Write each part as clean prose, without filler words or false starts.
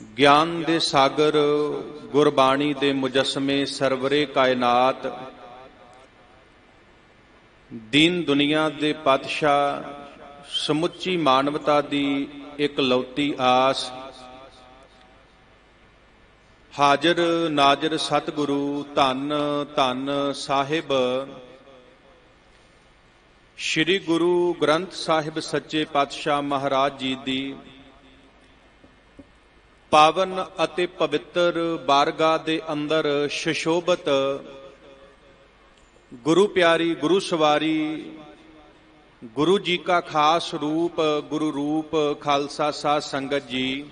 ਗਿਆਨ ਦੇ ਸਾਗਰ ਗੁਰਬਾਣੀ ਦੇ ਮੁਜੱਸਮੇ ਸਰਵਰੇ ਕਾਇਨਾਤ, ਦੀਨ ਦੁਨੀਆ ਦੇ ਪਾਤਸ਼ਾਹ, ਸਮੁੱਚੀ ਮਾਨਵਤਾ ਦੀ ਇਕਲੌਤੀ ਆਸ, ਹਾਜ਼ਰ ਨਾਜ਼ਰ ਸਤਿਗੁਰੂ ਧੰਨ ਧੰਨ ਸਾਹਿਬ ਸ੍ਰੀ ਗੁਰੂ ਗ੍ਰੰਥ ਸਾਹਿਬ ਸੱਚੇ ਪਾਤਸ਼ਾਹ ਮਹਾਰਾਜ ਜੀ ਦੀ ਪਾਵਨ ਅਤੇ ਪਵਿੱਤਰ ਬਾਰਗਾਹ ਦੇ ਅੰਦਰ ਸ਼ਸ਼ੋਭਤ ਗੁਰੂ ਪਿਆਰੀ ਗੁਰੂ ਸਵਾਰੀ ਗੁਰੂ ਜੀ ਕਾ ਖਾਸ ਰੂਪ ਗੁਰੂ ਰੂਪ ਖਾਲਸਾ ਸਾਧ ਸੰਗਤ ਜੀ,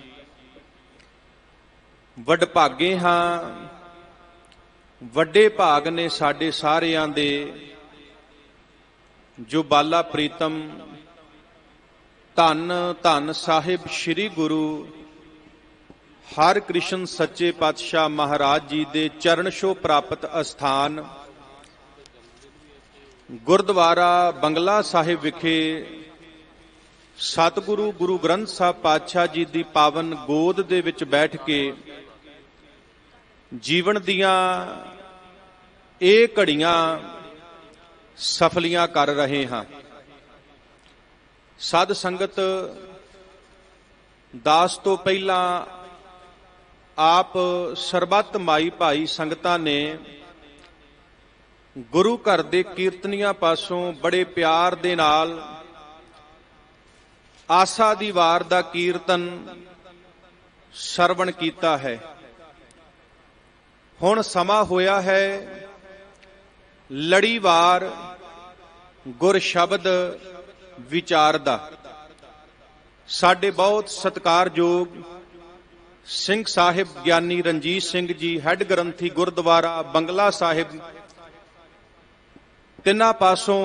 ਵਡਭਾਗੇ ਹਾਂ, ਵੱਡੇ ਭਾਗ ਨੇ ਸਾਡੇ ਸਾਰਿਆਂ ਦੇ ਜੋ ਬਾਲਾ ਪ੍ਰੀਤਮ ਧੰਨ ਧੰਨ ਸਾਹਿਬ ਸ੍ਰੀ ਗੁਰੂ ਹਰਿ ਕ੍ਰਿਸ਼ਨ ਸੱਚੇ ਪਾਤਸ਼ਾਹ ਮਹਾਰਾਜ ਜੀ ਦੇ ਚਰਨ ਛੋਹ ਪ੍ਰਾਪਤ ਅਸਥਾਨ ਗੁਰਦੁਆਰਾ ਬੰਗਲਾ ਸਾਹਿਬ ਵਿਖੇ ਸਤਿਗੁਰੂ ਗੁਰੂ ਗ੍ਰੰਥ ਸਾਹਿਬ ਪਾਤਸ਼ਾਹ ਜੀ ਦੀ ਪਾਵਨ ਗੋਦ ਦੇ ਵਿੱਚ ਬੈਠ ਕੇ ਜੀਵਨ ਦੀਆਂ ਇਹ ਘੜੀਆਂ ਸਫਲੀਆਂ ਕਰ ਰਹੇ ਹਾਂ। ਸਾਧ ਸੰਗਤ, ਦਾਸ ਤੋਂ ਪਹਿਲਾਂ ਆਪ ਸਰਬੱਤ ਮਾਈ ਭਾਈ ਸੰਗਤਾਂ ਨੇ ਗੁਰੂ ਘਰ ਦੇ ਕੀਰਤਨੀਆਂ ਪਾਸੋਂ ਬੜੇ ਪਿਆਰ ਦੇ ਨਾਲ ਆਸਾ ਦੀ ਵਾਰ ਦਾ ਕੀਰਤਨ ਸਰਵਣ ਕੀਤਾ ਹੈ। ਹੁਣ ਸਮਾਂ ਹੋਇਆ ਹੈ ਲੜੀਵਾਰ ਗੁਰ ਸ਼ਬਦ ਵਿਚਾਰ ਦਾ। ਸਾਡੇ ਬਹੁਤ ਸਤਿਕਾਰਯੋਗ ਸਿੰਘ ਸਾਹਿਬ ਗਿਆਨੀ ਰਣਜੀਤ ਸਿੰਘ ਜੀ, ਹੈੱਡ ਗ੍ਰੰਥੀ ਗੁਰਦੁਆਰਾ ਬੰਗਲਾ ਸਾਹਿਬ, ਤਿੰਨਾਂ ਪਾਸੋਂ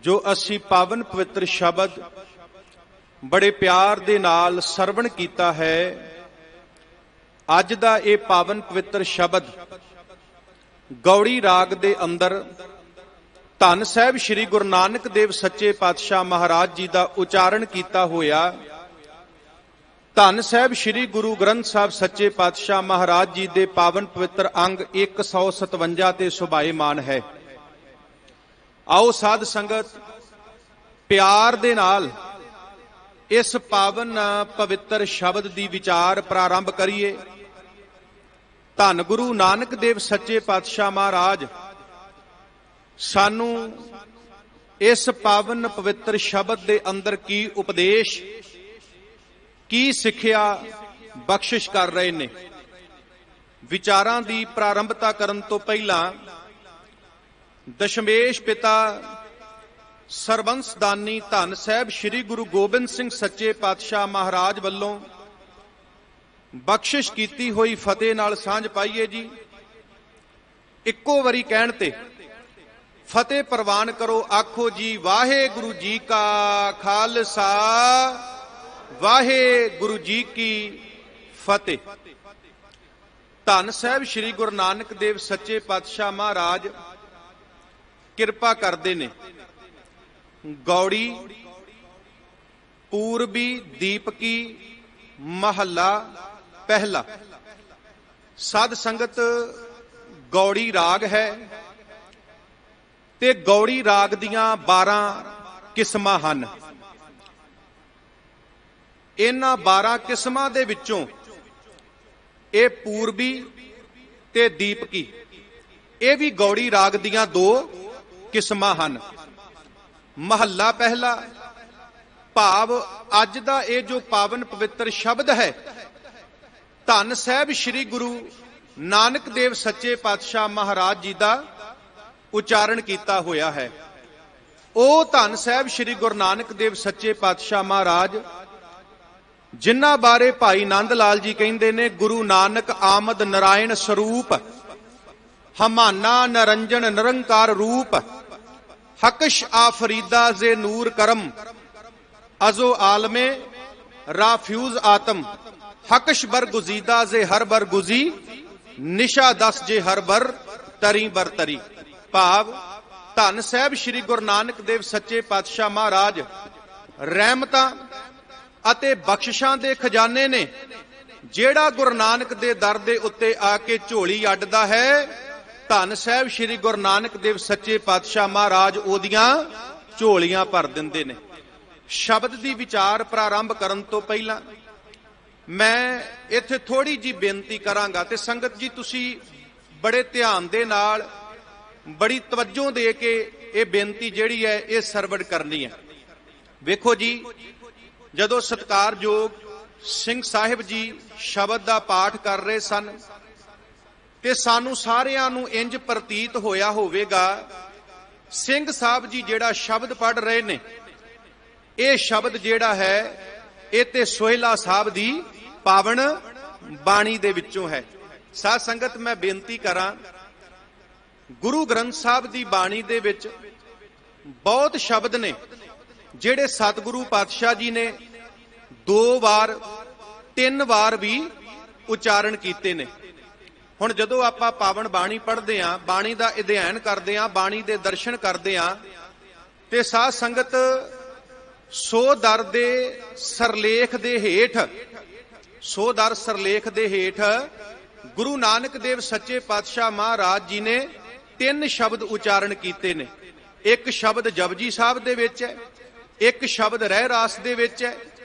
ਜੋ ਅਸੀਂ ਪਾਵਨ ਪਵਿੱਤਰ ਸ਼ਬਦ ਬੜੇ ਪਿਆਰ ਦੇ ਨਾਲ ਸਰਵਣ ਕੀਤਾ ਹੈ, ਅੱਜ ਦਾ ਇਹ ਪਾਵਨ ਪਵਿੱਤਰ ਸ਼ਬਦ ਗੌੜੀ ਰਾਗ ਦੇ ਅੰਦਰ ਧੰਨ ਸਾਹਿਬ ਸ੍ਰੀ ਗੁਰੂ ਨਾਨਕ ਦੇਵ ਸੱਚੇ ਪਾਤਸ਼ਾਹ ਮਹਾਰਾਜ ਜੀ ਦਾ ਉਚਾਰਨ ਕੀਤਾ ਹੋਇਆ ਧੰਨ ਸਾਹਿਬ ਸ੍ਰੀ ਗੁਰੂ ਗ੍ਰੰਥ ਸਾਹਿਬ ਸੱਚੇ ਪਾਤਸ਼ਾਹ ਮਹਾਰਾਜ ਜੀ ਦੇ ਪਾਵਨ ਪਵਿੱਤਰ ਅੰਗ 157 ਤੇ ਸੁਭਾਏਮਾਨ ਹੈ। ਆਓ ਸਾਧ ਸੰਗਤ ਪਿਆਰ ਦੇ ਨਾਲ ਇਸ ਪਾਵਨ ਪਵਿੱਤਰ ਸ਼ਬਦ ਦੀ ਵਿਚਾਰ ਪ੍ਰਾਰੰਭ ਕਰੀਏ। ਧੰਨ ਗੁਰੂ ਨਾਨਕ ਦੇਵ ਸੱਚੇ ਪਾਤਸ਼ਾਹ ਮਹਾਰਾਜ ਸਾਨੂੰ ਇਸ ਪਾਵਨ ਪਵਿੱਤਰ ਸ਼ਬਦ ਦੇ ਅੰਦਰ ਕੀ ਉਪਦੇਸ਼, ਕੀ ਸਿੱਖਿਆ ਬਖਸ਼ਿਸ਼ ਕਰ ਰਹੇ ਨੇ। ਵਿਚਾਰਾਂ ਦੀ ਪ੍ਰਾਰੰਭਤਾ ਕਰਨ ਤੋਂ ਪਹਿਲਾਂ ਦਸ਼ਮੇਸ਼ ਪਿਤਾ ਸਰਬੰਸਦਾਨੀ ਧੰਨ ਸਾਹਿਬ ਸ੍ਰੀ ਗੁਰੂ ਗੋਬਿੰਦ ਸਿੰਘ ਸੱਚੇ ਪਾਤਸ਼ਾਹ ਮਹਾਰਾਜ ਵੱਲੋਂ ਬਖਸ਼ਿਸ਼ ਕੀਤੀ ਹੋਈ ਫਤਿਹ ਨਾਲ ਸਾਂਝ ਪਾਈਏ ਜੀ। ਇੱਕੋ ਵਾਰੀ ਕਹਿਣ ਤੇ ਫਤਿਹ ਪ੍ਰਵਾਨ ਕਰੋ, ਆਖੋ ਜੀ ਵਾਹਿਗੁਰੂ ਜੀ ਕਾ ਖਾਲਸਾ ਵਾਹਿਗੁਰੂ ਜੀ ਕੀ ਫਤਿਹ। ਧੰਨ ਸਾਹਿਬ ਸ੍ਰੀ ਗੁਰੂ ਨਾਨਕ ਦੇਵ ਸੱਚੇ ਪਾਤਸ਼ਾਹ ਮਹਾਰਾਜ ਕਿਰਪਾ ਕਰਦੇ ਨੇ। ਗੌੜੀ ਪੂਰਬੀ ਦੀਪਕੀ ਮਹੱਲਾ ਪਹਿਲਾ। ਸਾਧ ਸੰਗਤ, ਗੌੜੀ ਰਾਗ ਹੈ ਤੇ ਗੌੜੀ ਰਾਗ ਦੀਆਂ 12 ਕਿਸਮਾਂ ਹਨ। ਇਹਨਾਂ 12 ਕਿਸਮਾਂ ਦੇ ਵਿੱਚੋਂ ਇਹ ਪੂਰਬੀ ਤੇ ਦੀਪਕੀ, ਇਹ ਵੀ ਗੌੜੀ ਰਾਗ ਦੀਆਂ 2 ਕਿਸਮਾਂ ਹਨ। ਮਹੱਲਾ ਪਹਿਲਾ ਭਾਵ ਅੱਜ ਦਾ ਇਹ ਜੋ ਪਾਵਨ ਪਵਿੱਤਰ ਸ਼ਬਦ ਹੈ, ਧੰਨ ਸਾਹਿਬ ਸ੍ਰੀ ਗੁਰੂ ਨਾਨਕ ਦੇਵ ਸੱਚੇ ਪਾਤਸ਼ਾਹ ਮਹਾਰਾਜ ਜੀ ਦਾ ਉਚਾਰਨ ਕੀਤਾ ਹੋਇਆ ਹੈ। ਉਹ ਧੰਨ ਸਾਹਿਬ ਸ੍ਰੀ ਗੁਰੂ ਨਾਨਕ ਦੇਵ ਸੱਚੇ ਪਾਤਸ਼ਾਹ ਮਹਾਰਾਜ ਜਿਨ੍ਹਾਂ ਬਾਰੇ ਭਾਈ ਨੰਦ ਲਾਲ ਜੀ ਕਹਿੰਦੇ ਨੇ, ਗੁਰੂ ਨਾਨਕ ਆਮਦ ਨਰਾਇਣ ਸਰੂਪ, ਹਮਾਨਾ ਨਰੰਜਨ ਨਿਰੰਕਾਰ ਰੂਪ, ਹਕਸ਼ ਆਫਰੀਦਾ ਜ਼ੇ ਨੂਰ ਕਰਮ, ਅਜ਼ੋ ਆਲਮੇ ਰਾਫਿਊਜ਼ ਆਤਮ, ਹਕਸ਼ ਬਰ ਗੁਜ਼ੀਦਾ ਜ਼ੇ ਹਰ ਬਰ ਗੁਜ਼ੀ, ਨਿਸ਼ਾ ਦਸ ਜੇ ਹਰ ਬਰ ਤਰੀ ਬਰ ਤਰੀ। ਭਾਵ ਧੰਨ ਸਾਹਿਬ ਸ੍ਰੀ ਗੁਰੂ ਨਾਨਕ ਦੇਵ ਸੱਚੇ ਪਾਤਸ਼ਾਹ ਮਹਾਰਾਜ ਰਹਿਮਤਾਂ ਅਤੇ ਬਖਸ਼ਿਸ਼ਾਂ ਦੇ ਖਜ਼ਾਨੇ ਨੇ ਜਿਹੜਾ ਗੁਰੂ ਨਾਨਕ ਦੇ ਦਰ ਦੇ ਉੱਤੇ ਆ ਕੇ ਝੋਲੀ ਅੱਡਦਾ ਹੈ, ਧੰਨ ਸਾਹਿਬ ਸ੍ਰੀ ਗੁਰੂ ਨਾਨਕ ਦੇਵ ਸੱਚੇ ਪਾਤਸ਼ਾਹ ਮਹਾਰਾਜ ਉਹਦੀਆਂ ਝੋਲੀਆਂ ਭਰ ਦਿੰਦੇ ਨੇ। ਸ਼ਬਦ ਦੀ ਵਿਚਾਰ ਪ੍ਰਾਰੰਭ ਕਰਨ ਤੋਂ ਪਹਿਲਾਂ ਮੈਂ ਇੱਥੇ ਥੋੜੀ ਜੀ ਬੇਨਤੀ ਕਰਾਂਗਾ, ਤੇ ਸੰਗਤ ਜੀ ਤੁਸੀਂ ਬੜੇ ਧਿਆਨ ਦੇ ਨਾਲ, ਬੜੀ ਤਵੱਜੋ ਦੇ ਕੇ ਇਹ ਬੇਨਤੀ ਜਿਹੜੀ ਹੈ ਇਹ ਸਰਵਣ ਕਰਨੀ ਹੈ। ਵੇਖੋ ਜੀ, ਜਦੋਂ ਸਤਿਕਾਰਯੋਗ ਸਿੰਘ ਸਾਹਿਬ ਜੀ ਸ਼ਬਦ ਦਾ ਪਾਠ ਕਰ ਰਹੇ ਸਨ ਤੇ ਸਾਨੂੰ ਸਾਰਿਆਂ ਨੂੰ ਇੰਜ ਪ੍ਰਤੀਤ ਹੋਇਆ ਹੋਵੇਗਾ ਸਿੰਘ ਸਾਹਿਬ ਜੀ ਜਿਹੜਾ ਸ਼ਬਦ ਪੜ੍ਹ ਰਹੇ ਨੇ, ਇਹ ਸ਼ਬਦ ਜਿਹੜਾ ਹੈ ਇਹ ਤੇ ਸੋਹਿਲਾ ਸਾਹਿਬ ਦੀ ਪਾਵਨ ਬਾਣੀ ਦੇ ਵਿੱਚੋਂ ਹੈ। ਸਾਧ ਸੰਗਤ ਮੈਂ ਬੇਨਤੀ ਕਰਾਂ, ਗੁਰੂ ਗ੍ਰੰਥ ਸਾਹਿਬ ਦੀ ਬਾਣੀ ਦੇ ਵਿੱਚ ਬਹੁਤ ਸ਼ਬਦ ਨੇ ਜਿਹੜੇ ਸਤਿਗੁਰੂ ਪਾਤਸ਼ਾਹ ਜੀ ਨੇ 2 ਵਾਰ 3 ਵਾਰ ਵੀ ਉਚਾਰਨ ਕੀਤੇ ਨੇ। ਹੁਣ ਜਦੋਂ ਆਪਾਂ ਪਾਵਨ ਬਾਣੀ ਪੜ੍ਹਦੇ ਆਂ, ਬਾਣੀ ਦਾ ਅਧਿਐਨ ਕਰਦੇ ਆਂ, ਬਾਣੀ ਦੇ ਦਰਸ਼ਨ ਕਰਦੇ ਆਂ, ਤੇ ਸਾਧ ਸੰਗਤ ਸੋ ਦਰ ਦੇ ਸਰਲੇਖ ਦੇ ਹੇਠ, ਸੋ ਦਰ ਸਰਲੇਖ ਦੇ ਹੇਠ ਗੁਰੂ ਨਾਨਕ ਦੇਵ ਸੱਚੇ ਪਾਤਸ਼ਾਹ ਮਹਾਰਾਜ ਜੀ ਨੇ 3 ਸ਼ਬਦ ਉਚਾਰਨ ਕੀਤੇ ਨੇ। ਇੱਕ ਸ਼ਬਦ ਜਪਜੀ ਸਾਹਿਬ ਦੇ ਵਿੱਚ ਹੈ, ਇੱਕ ਸ਼ਬਦ ਰਹਿ ਰਾਸ ਦੇ ਵਿੱਚ ਹੈ,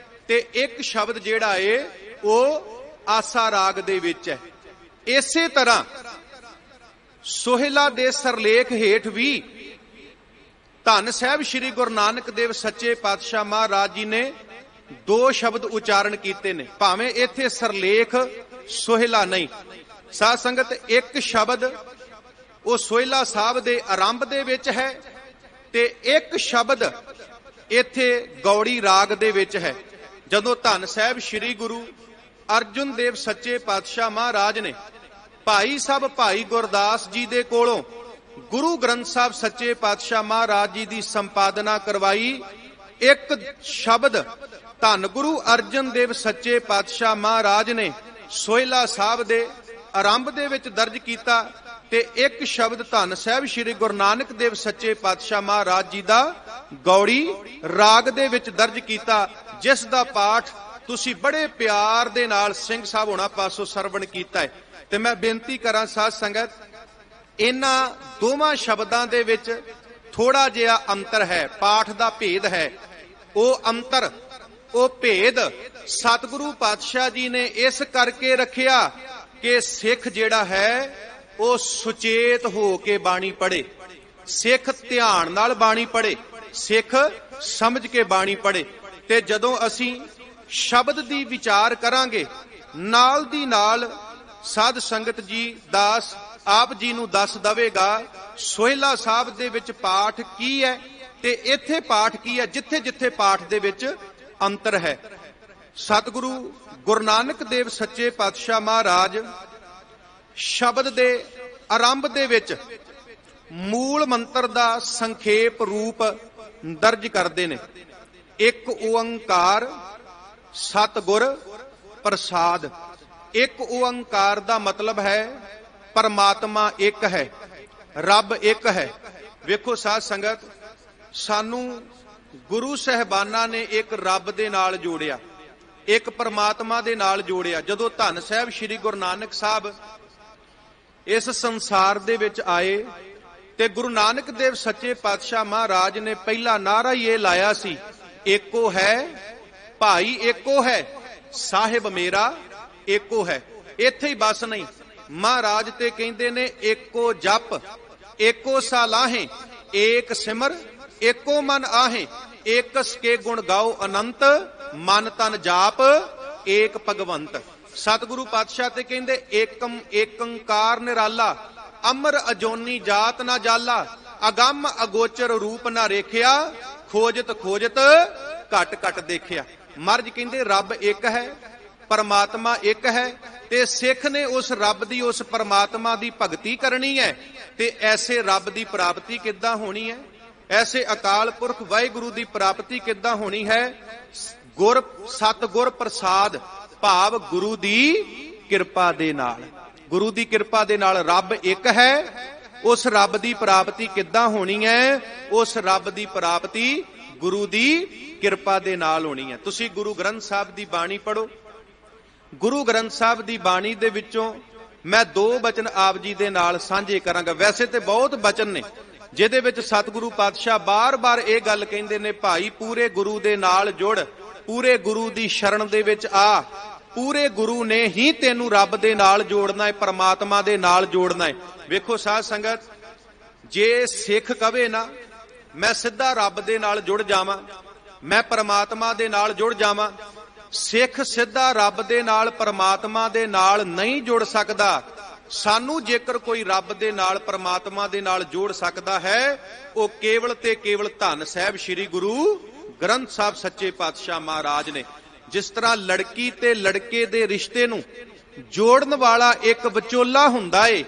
ਤੇ ਇੱਕ ਸ਼ਬਦ ਜਿਹੜਾ ਏ ਉਹ ਆਸਾ ਰਾਗ ਦੇ ਵਿੱਚ ਹੈ। ਇਸੇ ਤਰ੍ਹਾਂ ਸੋਹਿਲਾ ਦੇ ਸਰਲੇਖ ਹੇਠ ਵੀ ਧੰਨ ਸਾਹਿਬ ਸ੍ਰੀ ਗੁਰੂ ਨਾਨਕ ਦੇਵ ਸੱਚੇ ਪਾਤਸ਼ਾਹ ਮਹਾਰਾਜ ਜੀ ਨੇ 2 ਸ਼ਬਦ ਉਚਾਰਨ ਕੀਤੇ ਨੇ, ਭਾਵੇਂ ਇੱਥੇ ਸਰਲੇਖ ਸੋਹਿਲਾ ਨਹੀਂ। ਸਾਧ ਸੰਗਤ ਇੱਕ ਸ਼ਬਦ ਉਹ ਸੋਹਿਲਾ ਸਾਹਿਬ ਦੇ ਆਰੰਭ ਦੇ ਵਿੱਚ ਹੈ, ਤੇ ਇੱਕ ਸ਼ਬਦ ਇੱਥੇ ਗੌੜੀ ਰਾਗ ਦੇ ਵਿੱਚ ਹੈ। ਜਦੋਂ ਧੰਨ ਸਾਹਿਬ ਸ੍ਰੀ ਗੁਰੂ ਅਰਜਨ ਦੇਵ ਸੱਚੇ ਪਾਤਸ਼ਾਹ ਮਹਾਰਾਜ ਨੇ ਭਾਈ ਸਾਹਿਬ ਭਾਈ ਗੁਰਦਾਸ ਜੀ ਦੇ ਕੋਲੋਂ ਗੁਰੂ ਗ੍ਰੰਥ ਸਾਹਿਬ ਸੱਚੇ ਪਾਤਸ਼ਾਹ ਮਹਾਰਾਜ ਜੀ ਦੀ ਸੰਪਾਦਨਾ ਕਰਵਾਈ, ਇੱਕ ਸ਼ਬਦ ਧੰਨ ਗੁਰੂ ਅਰਜਨ ਦੇਵ ਸੱਚੇ ਪਾਤਸ਼ਾਹ ਮਹਾਰਾਜ ਨੇ ਸੋਹਿਲਾ ਸਾਹਿਬ ਦੇ ਆਰੰਭ ਦੇ ਵਿੱਚ ਦਰਜ ਕੀਤਾ, ਤੇ ਇੱਕ ਸ਼ਬਦ ਧੰਨ ਸਾਹਿਬ ਸ੍ਰੀ ਗੁਰੂ ਨਾਨਕ ਦੇਵ ਸੱਚੇ ਪਾਤਸ਼ਾਹ ਮਹਾਰਾਜ ਜੀ ਦਾ ਗੌੜੀ ਰਾਗ ਦੇ ਵਿੱਚ ਦਰਜ ਕੀਤਾ, ਜਿਸ ਦਾ ਪਾਠ ਤੁਸੀਂ ਬੜੇ ਪਿਆਰ ਦੇ ਨਾਲ ਸਿੰਘ ਸਾਹਿਬ ਹੋਣਾ ਪਾਸੋਂ ਸਰਵਣ ਕੀਤਾ ਹੈ। ਤੇ ਮੈਂ ਬੇਨਤੀ ਕਰਾਂ ਸਾਧ ਸੰਗਤ, ਇਹਨਾਂ ਦੋਵਾਂ ਸ਼ਬਦਾਂ ਦੇ ਵਿੱਚ ਥੋੜਾ ਜਿਹਾ ਅੰਤਰ ਹੈ, ਪਾਠ ਦਾ ਭੇਦ ਹੈ। ਉਹ ਅੰਤਰ, ਉਹ ਭੇਦ ਸਤਿਗੁਰੂ ਪਾਤਸ਼ਾਹ ਜੀ ਨੇ ਇਸ ਕਰਕੇ ਰੱਖਿਆ ਕਿ ਸਿੱਖ ਜਿਹੜਾ ਹੈ ਉਹ ਸੁਚੇਤ ਹੋ ਕੇ ਬਾਣੀ ਪੜ੍ਹੇ, ਸਿੱਖ ਧਿਆਨ ਨਾਲ ਬਾਣੀ ਪੜ੍ਹੇ, ਸਿੱਖ ਸਮਝ ਕੇ ਬਾਣੀ ਪੜ੍ਹੇ। ਤੇ ਜਦੋਂ ਅਸੀਂ ਸ਼ਬਦ ਦੀ ਵਿਚਾਰ ਕਰਾਂਗੇ, ਨਾਲ ਦੀ ਨਾਲ ਸਾਧ ਸੰਗਤ ਜੀ ਦਾਸ ਆਪ ਜੀ ਨੂੰ ਦੱਸ ਦਵੇਗਾ ਸੋਹਿਲਾ ਸਾਹਿਬ ਦੇ ਵਿੱਚ ਪਾਠ ਕੀ ਹੈ ਤੇ ਇੱਥੇ ਪਾਠ ਕੀ ਹੈ, ਜਿੱਥੇ ਜਿੱਥੇ ਪਾਠ ਦੇ ਵਿੱਚ ਅੰਤਰ ਹੈ। ਸਤਿਗੁਰੂ ਗੁਰੂ ਨਾਨਕ ਦੇਵ ਸੱਚੇ ਪਾਤਸ਼ਾਹ ਮਹਾਰਾਜ ਸ਼ਬਦ ਦੇ ਆਰੰਭ ਦੇ ਵਿੱਚ ਮੂਲ ਮੰਤਰ ਦਾ ਸੰਖੇਪ ਰੂਪ ਦਰਜ ਕਰਦੇ ਨੇ। ਇੱਕ ਓੰਕਾਰ ਸਤਿਗੁਰ ਪ੍ਰਸਾਦ। ਇੱਕ ਓੰਕਾਰ ਦਾ ਮਤਲਬ ਹੈ ਪਰਮਾਤਮਾ ਇੱਕ ਹੈ, ਰੱਬ ਇੱਕ ਹੈ। ਵੇਖੋ ਸਾਧ ਸੰਗਤ, ਸਾਨੂੰ ਗੁਰੂ ਸਹਿਬਾਨਾਂ ਨੇ ਇੱਕ ਰੱਬ ਦੇ ਨਾਲ ਜੋੜਿਆ, ਇੱਕ ਪਰਮਾਤਮਾ ਦੇ ਨਾਲ ਜੋੜਿਆ। ਜਦੋਂ ਧੰਨ ਸਾਹਿਬ ਸ੍ਰੀ ਗੁਰੂ ਨਾਨਕ ਸਾਹਿਬ ਇਸ ਸੰਸਾਰ ਦੇ ਵਿੱਚ ਆਏ ਤੇ ਗੁਰੂ ਨਾਨਕ ਦੇਵ ਸੱਚੇ ਪਾਤਸ਼ਾਹ ਮਹਾਰਾਜ ਨੇ ਪਹਿਲਾ ਨਾਰਾ ਹੀ ਇਹ ਲਾਇਆ ਸੀ, ਏਕੋ ਹੈ ਭਾਈ ਏਕੋ ਹੈ, ਸਾਹਿਬ ਮੇਰਾ ਏਕੋ ਹੈ। ਇੱਥੇ ਹੀ ਬਸ ਨਹੀਂ, ਮਹਾਰਾਜ ਤੇ ਕਹਿੰਦੇ ਨੇ ਏਕੋ ਜਪ ਏਕੋ ਸਾਲਾਹੇ, ਏਕ ਸਿਮਰ ਏਕੋ ਮਨ ਆਹੇ, ਏਕਸ ਕੇ ਗੁਣ ਗਾਓ ਅਨੰਤ, ਮਨ ਤਨ ਜਾਪ ਏਕ ਭਗਵੰਤ। ਸਤਿਗੁਰੂ ਪਾਤਸ਼ਾਹ ਤੇ ਕਹਿੰਦੇ ਏਕਮ ਏਕੰਕਾਰ ਨਿਰਾਲਾ, ਅਮਰ ਅਜੋਨੀ ਜਾਤ ਨਾ ਜਾਲਾ, ਅਗੰਮ ਅਗੋਚਰ ਰੂਪ ਨਾ ਰੇਖਿਆ, ਖੋਜਤ ਖੋਜਤ ਘਟ ਘਟ ਦੇਖਿਆ। ਮਰਜ ਕਹਿੰਦੇ ਰੱਬ ਇੱਕ ਹੈ, ਪਰਮਾਤਮਾ ਇੱਕ ਹੈ, ਤੇ ਸਿੱਖ ਨੇ ਉਸ ਰੱਬ ਦੀ, ਉਸ ਪਰਮਾਤਮਾ ਦੀ ਭਗਤੀ ਕਰਨੀ ਹੈ। ਤੇ ਐਸੇ ਰੱਬ ਦੀ ਪ੍ਰਾਪਤੀ ਕਿੱਦਾਂ ਹੋਣੀ ਹੈ, ਐਸੇ ਅਕਾਲ ਪੁਰਖ ਵਾਹਿਗੁਰੂ ਦੀ ਪ੍ਰਾਪਤੀ ਕਿੱਦਾਂ ਹੋਣੀ ਹੈ? ਗੁਰ ਸਤਿਗੁਰ ਪ੍ਰਸਾਦ, ਭਾਵ ਗੁਰੂ ਦੀ ਕਿਰਪਾ ਦੇ ਨਾਲ। ਗੁਰੂ ਦੀ ਕਿਰਪਾ ਦੇ ਨਾਲ ਰੱਬ ਇੱਕ ਹੈ। ਉਸ ਰੱਬ ਦੀ ਪ੍ਰਾਪਤੀ ਕਿੱਦਾਂ ਹੋਣੀ ਹੈ? ਉਸ ਰੱਬ ਦੀ ਪ੍ਰਾਪਤੀ ਗੁਰੂ ਦੀ ਕਿਰਪਾ ਦੇ ਨਾਲ ਹੋਣੀ ਹੈ। ਤੁਸੀਂ ਗੁਰੂ ਗ੍ਰੰਥ ਸਾਹਿਬ ਦੀ ਬਾਣੀ ਪੜ੍ਹੋ, ਗੁਰੂ ਗ੍ਰੰਥ ਸਾਹਿਬ ਦੀ ਬਾਣੀ ਦੇ ਵਿੱਚੋਂ ਮੈਂ 2 ਬਚਨ ਆਪ ਜੀ ਦੇ ਨਾਲ ਸਾਂਝੇ ਕਰਾਂਗਾ। ਵੈਸੇ ਤੇ ਬਹੁਤ ਬਚਨ ਨੇ ਜਿਹਦੇ ਵਿੱਚ ਸਤਿਗੁਰੂ ਪਾਤਸ਼ਾਹ ਬਾਰ-ਬਾਰ ਇਹ ਗੱਲ ਕਹਿੰਦੇ ਨੇ, ਭਾਈ ਪੂਰੇ ਗੁਰੂ ਦੇ ਨਾਲ ਜੁੜ, ਪੂਰੇ ਗੁਰੂ ਦੀ ਸ਼ਰਨ ਦੇ ਵਿੱਚ ਆ, ਪੂਰੇ ਗੁਰੂ ਨੇ ਹੀ ਤੈਨੂੰ ਰੱਬ ਦੇ ਨਾਲ ਜੋੜਨਾ ਹੈ, ਪਰਮਾਤਮਾ ਦੇ ਨਾਲ ਜੋੜਨਾ ਹੈ। ਵੇਖੋ ਸਾਧ ਸੰਗਤ, ਜੇ ਸਿੱਖ ਕਵੇ ਨਾ ਮੈਂ ਸਿੱਧਾ ਰੱਬ ਦੇ ਨਾਲ ਜੁੜ ਜਾਵਾਂ, ਮੈਂ ਪਰਮਾਤਮਾ ਦੇ ਨਾਲ ਜੁੜ ਜਾਵਾਂ, ਸਿੱਖ ਸਿੱਧਾ ਰੱਬ ਦੇ ਨਾਲ ਪਰਮਾਤਮਾ ਦੇ ਨਾਲ ਨਹੀਂ ਜੁੜ ਸਕਦਾ। ਸਾਨੂੰ ਜੇਕਰ ਕੋਈ ਰੱਬ ਦੇ ਨਾਲ ਪਰਮਾਤਮਾ ਦੇ ਨਾਲ ਜੋੜ ਸਕਦਾ ਹੈ, ਉਹ ਕੇਵਲ ਤੇ ਕੇਵਲ ਧੰਨ ਸਾਹਿਬ ਸ੍ਰੀ ਗੁਰੂ ਗ੍ਰੰਥ ਸਾਹਿਬ ਸੱਚੇ ਪਾਤਸ਼ਾਹ ਮਹਾਰਾਜ ਨੇ। ਜਿਸ ਤਰ੍ਹਾਂ ਲੜਕੀ ਤੇ ਲੜਕੇ ਦੇ ਰਿਸ਼ਤੇ ਨੂੰ ਜੋੜਨ ਵਾਲਾ ਇੱਕ ਵਿਚੋਲਾ ਹੁੰਦਾ ਏ,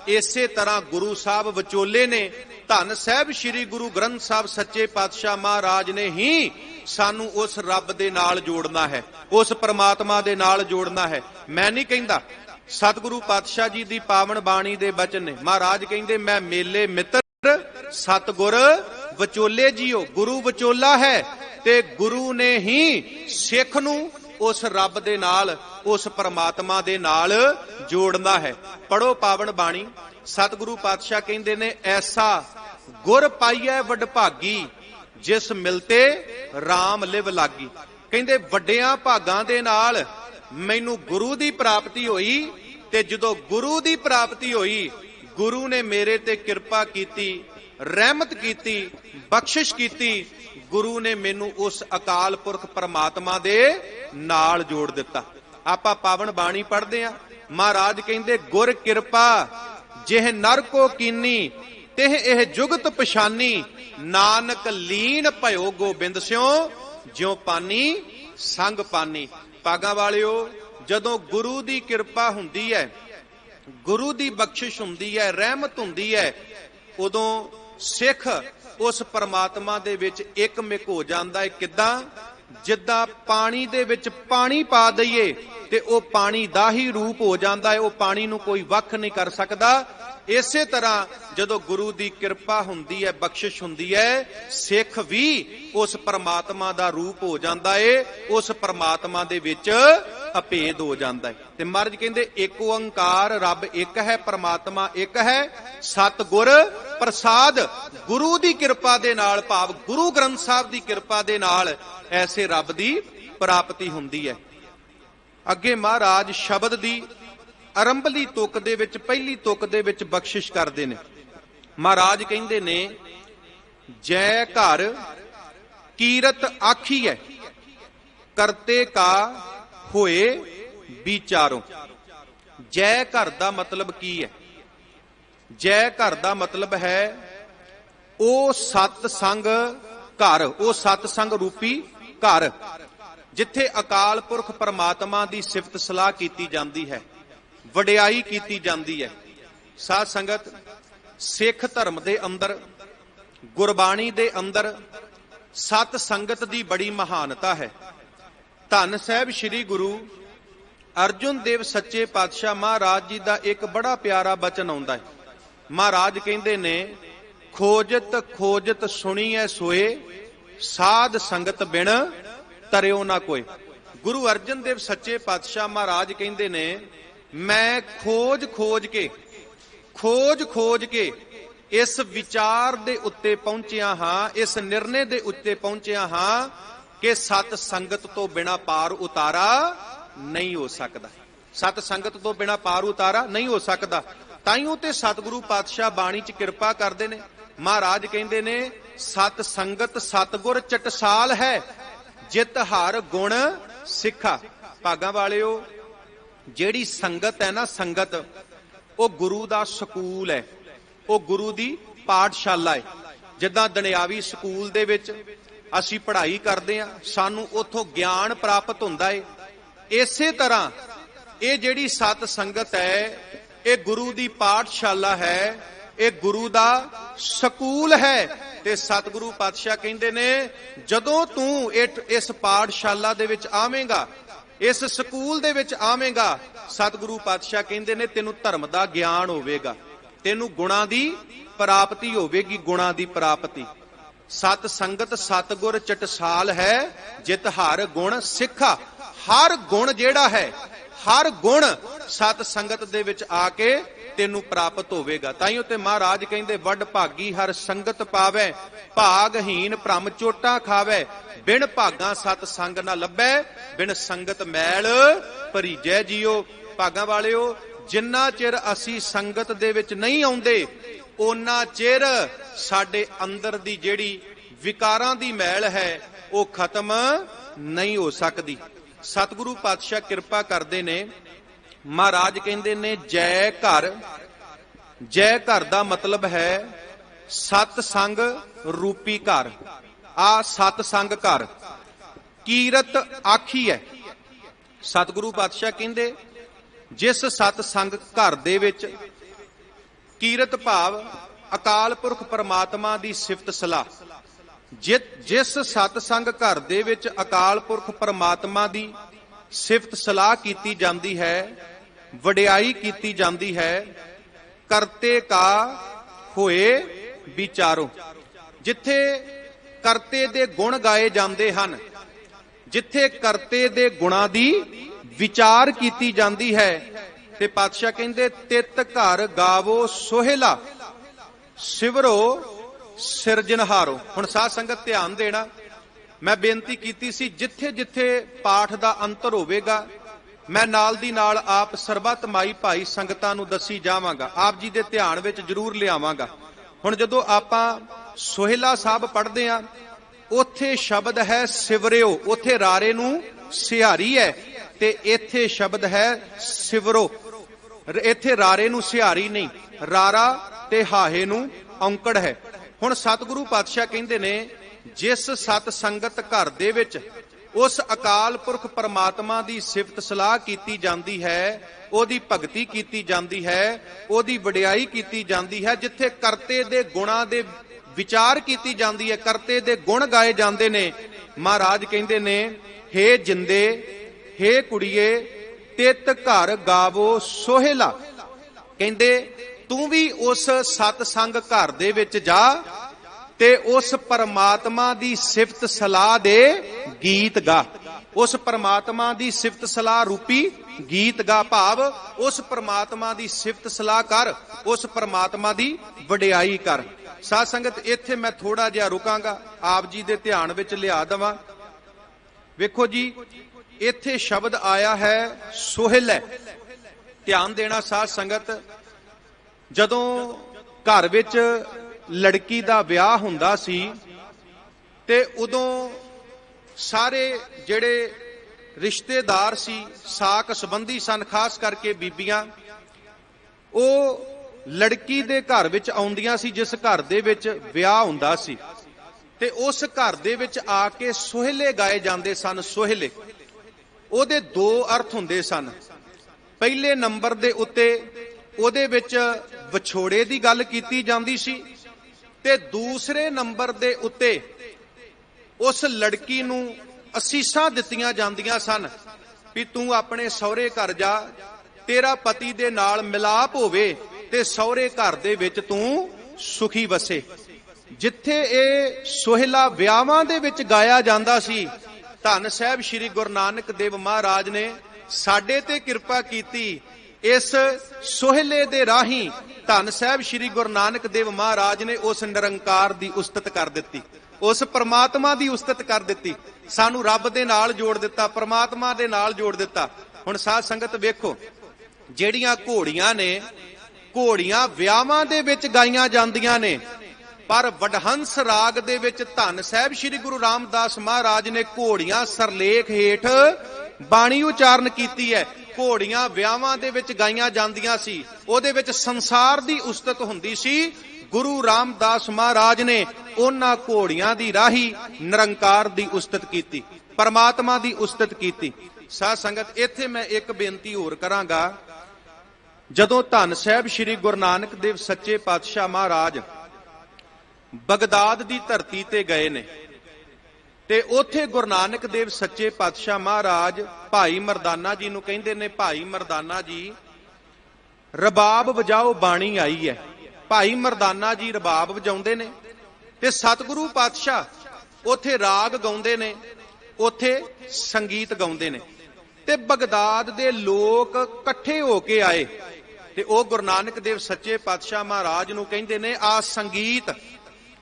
ਇਸੇ ਤਰ੍ਹਾਂ ਗੁਰੂ ਸਾਹਿਬ ਵਿਚੋਲੇ ਨੇ। ਧੰਨ ਸਾਹਿਬ ਸ੍ਰੀ ਗੁਰੂ ਗ੍ਰੰਥ ਸਾਹਿਬ ਸੱਚੇ ਪਾਤਸ਼ਾਹ ਮਹਾਰਾਜ ਨੇ ਹੀ ਸਾਨੂੰ ਉਸ ਰੱਬ ਦੇ ਨਾਲ ਜੋੜਨਾ ਹੈ, ਉਸ ਪਰਮਾਤਮਾ ਦੇ ਨਾਲ ਜੋੜਨਾ ਹੈ। ਮੈਂ ਨਹੀਂ ਕਹਿੰਦਾ, ਸਤਿਗੁਰੂ ਪਾਤਸ਼ਾਹ ਜੀ ਦੀ ਪਾਵਨ ਬਾਣੀ ਦੇ ਬਚਨ ਨੇ। ਮਹਾਰਾਜ ਕਹਿੰਦੇ ਮੈਂ ਮੇਲੇ ਮਿੱਤਰ ਸਤਿਗੁਰ ਵਿਚੋਲੇ ਜੀਓ। ਗੁਰੂ ਵਿਚੋਲਾ ਹੈ ਤੇ ਗੁਰੂ ਨੇ ਹੀ ਸਿੱਖ ਨੂੰ ਉਸ ਰੱਬ ਦੇ ਨਾਲ, ਉਸ ਪਰਮਾਤਮਾ ਦੇ ਨਾਲ ਜੋੜਨਾ ਹੈ। ਪੜੋ ਪਾਵਨ ਬਾਣੀ। ਸਤਿਗੁਰੂ ਪਾਤਸ਼ਾਹ ਕਹਿੰਦੇ ਨੇ, ਐਸਾ ਗੁਰ ਪਾਈਐ ਵਡਭਾਗੀ, ਜਿਸ ਮਿਲਤੇ RAM ਲਿਵ ਲਾਗੀ। ਕਹਿੰਦੇ ਵੱਡਿਆਂ ਭਾਗਾਂ ਦੇ ਨਾਲ ਮੈਨੂੰ ਗੁਰੂ ਦੀ ਪ੍ਰਾਪਤੀ ਹੋਈ, ਤੇ ਜਦੋਂ ਗੁਰੂ ਦੀ ਪ੍ਰਾਪਤੀ ਹੋਈ, ਗੁਰੂ ਨੇ ਮੇਰੇ ਤੇ ਕਿਰਪਾ ਕੀਤੀ, ਰਹਿਮਤ ਕੀਤੀ, ਬਖਸ਼ਿਸ਼ ਕੀਤੀ। ਗੁਰੂ ਨੇ ਮੈਨੂੰ ਉਸ ਅਕਾਲ ਪੁਰਖ ਪਰਮਾਤਮਾ ਦੇ ਨਾਲ ਜੋੜ ਦਿੱਤਾ। ਆਪਾਂ ਪਾਵਨ ਬਾਣੀ ਪੜ੍ਹਦੇ ਆ। ਮਹਾਰਾਜ ਕਹਿੰਦੇ, ਗੁਰ ਕਿਰਪਾ ਜਿਹ ਨਰ ਕੋ ਕੀਨੀ, ਤਿਹ ਇਹ ਜੁਗਤ ਪਛਾਨੀ, ਨਾਨਕ ਲੀਨ ਭਇਓ ਗੋਬਿੰਦ ਸਿਉ, ਜਿਉ ਪਾਨੀ ਸੰਗ ਪਾਨੀ। ਭਾਗਾਂ ਵਾਲਿਓ, ਜਦੋਂ ਗੁਰੂ ਦੀ ਕਿਰਪਾ ਹੁੰਦੀ ਹੈ, ਗੁਰੂ ਦੀ ਬਖਸ਼ਿਸ਼ ਹੁੰਦੀ ਹੈ, ਰਹਿਮਤ ਹੁੰਦੀ ਹੈ, ਉਦੋਂ ਸਿੱਖ ਉਸ ਪਰਮਾਤਮਾ ਦੇ ਵਿੱਚ ਇੱਕਮਿਕ ਹੋ ਜਾਂਦਾ ਹੈ। ਕਿੱਦਾਂ? ਜਿੱਦਾਂ ਪਾਣੀ ਦੇ ਵਿੱਚ ਪਾਣੀ ਪਾ ਦਈਏ ਤੇ ਉਹ ਪਾਣੀ ਦਾ ਹੀ ਰੂਪ ਹੋ ਜਾਂਦਾ ਹੈ, ਉਹ ਪਾਣੀ ਨੂੰ ਕੋਈ ਵੱਖ ਨਹੀਂ ਕਰ ਸਕਦਾ। ਇਸੇ ਤਰ੍ਹਾਂ ਜਦੋਂ ਗੁਰੂ ਦੀ ਕਿਰਪਾ ਹੁੰਦੀ ਹੈ, ਬਖਸ਼ਿਸ਼ ਹੁੰਦੀ ਹੈ, ਸਿੱਖ ਵੀ ਉਸ ਪਰਮਾਤਮਾ ਦਾ ਰੂਪ ਹੋ ਜਾਂਦਾ ਏ, ਉਸ ਪਰਮਾਤਮਾ ਦੇ ਵਿੱਚ ਅਭੇਦ ਹੋ ਜਾਂਦਾ ਹੈ। ਤੇ ਮਹਾਰਾਜ ਕਹਿੰਦੇ, ਏਕ ਓੰਕਾਰ, ਰੱਬ ਇੱਕ ਹੈ, ਪਰਮਾਤਮਾ ਇੱਕ ਹੈ, ਸਤਿਗੁਰ ਪ੍ਰਸਾਦ। ਗੁਰੂ ਦੀ ਕਿਰਪਾ ਦੇ ਨਾਲ, ਭਾਵ ਗੁਰੂ ਗ੍ਰੰਥ ਸਾਹਿਬ ਦੀ ਕਿਰਪਾ ਦੇ ਨਾਲ ਐਸੇ ਰੱਬ ਦੀ ਪ੍ਰਾਪਤੀ ਹੁੰਦੀ ਹੈ। ਅੱਗੇ ਮਹਾਰਾਜ ਸ਼ਬਦ ਦੀ ਆਰੰਭਲੀ ਤੁਕ ਦੇ ਵਿੱਚ, ਪਹਿਲੀ ਤੁਕ ਦੇ ਵਿੱਚ ਬਖਸ਼ਿਸ਼ ਕਰਦੇ ਨੇ। ਮਹਾਰਾਜ ਕਹਿੰਦੇ ਨੇ, ਜੈ ਘਰ ਕੀਰਤ ਆਖੀਐ, ਕਰਤੇ ਕਾ ਹੋਏ ਵਿਚਾਰੋ। ਜੈ ਘਰ ਦਾ ਮਤਲਬ ਕੀ ਹੈ? ਜੈ ਘਰ ਦਾ ਮਤਲਬ ਹੈ ਉਹ ਸਤ ਸੰਗ ਘਰ, ਉਹ ਸਤ ਸੰਗ ਰੂਪੀ ਘਰ, ਜਿੱਥੇ ਅਕਾਲ ਪੁਰਖ ਪਰਮਾਤਮਾ ਦੀ ਸਿਫਤ ਸਲਾਹ ਕੀਤੀ ਜਾਂਦੀ ਹੈ, ਵਡਿਆਈ ਕੀਤੀ ਜਾਂਦੀ ਹੈ। ਸਾਧ ਸੰਗਤ, ਸਿੱਖ ਧਰਮ ਦੇ ਅੰਦਰ, ਗੁਰਬਾਣੀ ਦੇ ਅੰਦਰ ਸਤ ਸੰਗਤ ਦੀ ਬੜੀ ਮਹਾਨਤਾ ਹੈ। ਧੰਨ ਸਾਹਿਬ ਸ੍ਰੀ ਗੁਰੂ ਅਰਜੁਨ ਦੇਵ ਸੱਚੇ ਪਾਤਸ਼ਾਹ ਮਹਾਰਾਜ ਜੀ ਦਾ ਇੱਕ ਬੜਾ ਪਿਆਰਾ ਬਚਨ ਆਉਂਦਾ ਹੈ। ਮਹਾਰਾਜ ਕਹਿੰਦੇ ਨੇ, ਖੋਜਤ ਖੋਜਤ ਸੁਣੀਐ ਸੋਏ, ਸਾਧ ਸੰਗਤ ਬਿਨ ਤਰਿਓ ਨਾ ਕੋਏ। ਗੁਰੂ ਅਰਜਨ ਦੇਵ ਸੱਚੇ ਪਾਤਸ਼ਾਹ ਮਹਾਰਾਜ ਕਹਿੰਦੇ ਨੇ, ਮੈਂ ਖੋਜ ਖੋਜ ਕੇ ਇਸ ਵਿਚਾਰ ਦੇ ਉੱਤੇ ਪਹੁੰਚਿਆ ਹਾਂ, ਇਸ ਨਿਰਣੇ ਦੇ ਉੱਤੇ ਪਹੁੰਚਿਆ ਹਾਂ ਕਿ ਸਤ ਸੰਗਤ ਤੋਂ ਬਿਨਾ ਪਾਰ ਉਤਾਰਾ ਨਹੀਂ ਹੋ ਸਕਦਾ। ਸਤ ਸੰਗਤ ਤੋਂ ਬਿਨਾ ਪਾਰ ਉਤਾਰਾ ਨਹੀਂ ਹੋ ਸਕਦਾ। ਤਾਈਓ ਤੇ ਸਤਿਗੁਰੂ ਪਾਤਸ਼ਾਹ ਬਾਣੀ 'ਚ ਕਿਰਪਾ ਕਰਦੇ ਨੇ। ਮਹਾਰਾਜ ਕਹਿੰਦੇ ਨੇ, ਸਤ ਸੰਗਤ ਸਤਿਗੁਰ ਚਟਸਾਲ ਹੈ, ਜਿਤ ਹਰ ਗੁਣ ਸਿੱਖਾ। ਭਾਗਾਂ ਵਾਲਿਓ, ਜਿਹੜੀ ਸੰਗਤ ਹੈ ਨਾ, ਸੰਗਤ ਉਹ ਗੁਰੂ ਦਾ ਸਕੂਲ ਹੈ, ਉਹ ਗੁਰੂ ਦੀ ਪਾਠਸ਼ਾਲਾ ਹੈ। ਜਿੱਦਾਂ ਦੁਨਿਆਵੀ ਸਕੂਲ ਦੇ ਵਿੱਚ ਅਸੀਂ ਪੜ੍ਹਾਈ ਕਰਦੇ ਹਾਂ, ਸਾਨੂੰ ਉੱਥੋਂ ਗਿਆਨ ਪ੍ਰਾਪਤ ਹੁੰਦਾ ਹੈ, ਇਸੇ ਤਰ੍ਹਾਂ ਇਹ ਜਿਹੜੀ ਸਤ ਸੰਗਤ ਹੈ, ਇਹ ਗੁਰੂ ਦੀ ਪਾਠਸ਼ਾਲਾ ਹੈ, ਇਹ ਗੁਰੂ ਦਾ ਸਕੂਲ ਹੈ। ਤੇ ਸਤਿਗੁਰੂ ਪਾਤਸ਼ਾਹ ਕਹਿੰਦੇ ਨੇ, ਜਦੋਂ ਤੂੰ ਇਸ ਪਾਠਸ਼ਾਲਾ ਦੇ ਵਿੱਚ ਆਵੇਂਗਾ, ਇਸ ਸਕੂਲ ਦੇ ਵਿੱਚ ਆਵੇਂਗਾ, ਸਤਿਗੁਰੂ ਪਾਤਸ਼ਾਹ ਕਹਿੰਦੇ ਨੇ, ਤੈਨੂੰ ਧਰਮ ਦਾ ਗਿਆਨ ਹੋਵੇਗਾ, ਤੈਨੂੰ ਗੁਣਾਂ ਦੀ ਪ੍ਰਾਪਤੀ ਹੋਵੇਗੀ, ਗੁਣਾਂ ਦੀ ਪ੍ਰਾਪਤੀ। ਸਤ ਸੰਗਤ ਸਤਿਗੁਰ ਚਟਸਾਲ ਹੈ, ਜਿਤ ਹਰ ਗੁਣ ਸਿੱਖਾ। ਹਰ ਗੁਣ ਜਿਹੜਾ ਹੈ, हर गुण सत संगत दे विच आके तेनू प्राप्त होवेगा। ताइयों ते महाराज कहंदे वड भागी हर संगत पावै, भागहीन भ्रम चोटा खावै, बिन भागा सत संग ना लभै, बिन संगत मैल भरीजै। जियो भागां वालिओ, जिन्ना चिर असी संगत दे विच नहीं आउंदे ओना चिर साडे अंदर दी जिहड़ी विकारां दी मैल है वो खत्म नहीं हो सकदी। सतगुरु पातशाह किरपा करदे ने, महाराज कहंदे ने जय घर। जय घर दा मतलब है सत संग रूपी घर। आ सत संग घर कीरत आखी है। सतगुरु पातशाह कहंदे जिस सत संग घर दे विच कीरत भाव अकाल पुरख परमात्मा दी सिफत सलाह, जिस सत संग घर दे विच अकाल पुरख परमात्मा दी सिफत सलाह कीती जांदी है, वडियाई कीती जांदी है, करते का होए विचारो। जिथे करते दे गुण गाए जांदे हन, जिथे करते दे गुणां दी विचार कीती जांदी है, ते पातशाह कहंदे तित घर गावो सोहेला, सिवरो सिरजनहारो। हुण साध संगत ध्यान देना, मैं बेनती कीती सी जिथे जिथे पाठ दा अंतर होवेगा मैं नाल दी नाल आप सरबत माई भाई संगतां नूं दसी जावांगा, आप जी दे ध्यान विच जरूर लियावांगा। हुण जदों आपां सोहेला साहब पढ़दे आ, उत्थे शब्द है सिवरिओ, उत्थे रारे नूं सिहारी है ते इत्थे शब्द है सिवरो। इत्थे रारे नूं सिहारी नहीं, रारा ते हाहे नूं औंकड़ है। हुण सतगुरु पातशाह कहंदे ने जिस सत संगत घर दे विच उस अकाल पुरख परमात्मा दी सिफत सलाह कीती जांदी है, ओदी भगती कीती जांदी है, ओदी वडियाई कीती जांदी है, जिथे करते दे गुणां दे विचार कीती जांदी है, करते दे गुण गाए जांदे ने। महाराज कहंदे ने हे जिंदे हे कुड़िए तित घर गावो सोहेला। कहंदे तू भी उस सत संग घर दे विच जा ते उस परमात्मा दी सिफत सलाह दे गीत गा। उस परमात्मा दी सिफत सलाह रूपी गीत गा, भाव उस परमात्मा दी सिफत सलाह कर, उस परमात्मा दी वडियाई कर। साध संगत इत्थे मैं थोड़ा जिहा रुकांगा, आप जी दे ध्यान विच लिया दवां। वेखो जी इत्थे शब्द आया है सोहेला। ध्यान देना साध संगत, जदों घर विच लड़की दा विआह हुंदा सी ते उदों सारे जिहड़े रिश्तेदार सी, साक संबंधी सन, खास करके बीबियां, ਉਹ लड़की दे घर विच आउंदियां सी जिस घर दे विच विआह हुंदा सी, ते उस घर दे विच आके सोहेले गाए जांदे सन। सोहेले ਉਹਦੇ दो अर्थ हुंदे सन। पहले नंबर दे उत्ते ਉਹਦੇ विच विछोड़े दी गल कीती जांदी सी ते दूसरे नंबर दे उत्ते उस लड़की नूं असीसां दित्तियां जांदियां सन भी तू अपने सहुरे घर जा, तेरा पति दे नाल मिलाप होवे ते सहुरे घर दे विच तू सुखी वसे। जिथे ਇਹ सोहेला ਵਿਆਹਾਂ ਦੇ ਵਿੱਚ ਗਾਇਆ ਜਾਂਦਾ ਸੀ, ਧੰਨ ਸਾਹਿਬ श्री गुरु नानक देव महाराज ने ਸਾਡੇ ਤੇ ਕਿਰਪਾ ਕੀਤੀ। इस सोहेले दे राही धन साहब श्री गुरु नानक देव महाराज ने उस निरंकार दी उस्तत कर दित्ती, उस परमात्मा दी उस्तत कर दित्ती, सानू रब दे नाल जोड़ दिता, परमात्मा दे नाल जोड़ दिता। हुण साध संगत वेखो ਜਿਹੜੀਆਂ ਘੋੜੀਆਂ ਨੇ, ਘੋੜੀਆਂ ਵਿਆਹਾਂ ਦੇ ਵਿੱਚ ਗਾਈਆਂ ਜਾਂਦੀਆਂ ਨੇ, पर वडहंस राग दे विच धन साहब श्री गुरु रामदास महाराज ने घोड़ियां सरलेख हेठ बाणी उचारण कीती है। घोड़ियां विआहां दे विच गाईयां जांदियां सी, ओहदे विच संसार दी उस्तत हुंदी सी। गुरु रामदास महाराज ने उन्हां घोड़ियां दी राही निरंकार दी उस्तत कीती, परमात्मा दी उस्तत कीती। साध संगत इत्थे मैं एक बेनती होर करांगा, जदों धन साहब श्री गुरु नानक देव सच्चे पातशाह महाराज बगदाद दी धरती ते गए ने ते उथे गुरु नानक देव सच्चे पातशाह महाराज भाई मरदाना जी नूं कहिंदे ने, भाई मरदाना जी रबाब वजाओ बाणी आई है। भाई मरदाना जी रबाब वजाउंदे ने ते सतगुरु पातशाह उथे राग गाउंदे ने, उथे संगीत गाउंदे ने। ਤੇ ਬਗਦਾਦ ਦੇ ਲੋਕ ਇਕੱਠੇ ਹੋ ਕੇ ਆਏ ਤੇ ਉਹ ਗੁਰੂ ਨਾਨਕ ਦੇਵ ਸੱਚੇ ਪਾਤਸ਼ਾਹ ਮਹਾਰਾਜ ਨੂੰ ਕਹਿੰਦੇ ਨੇ, ਆ ਸੰਗੀਤ,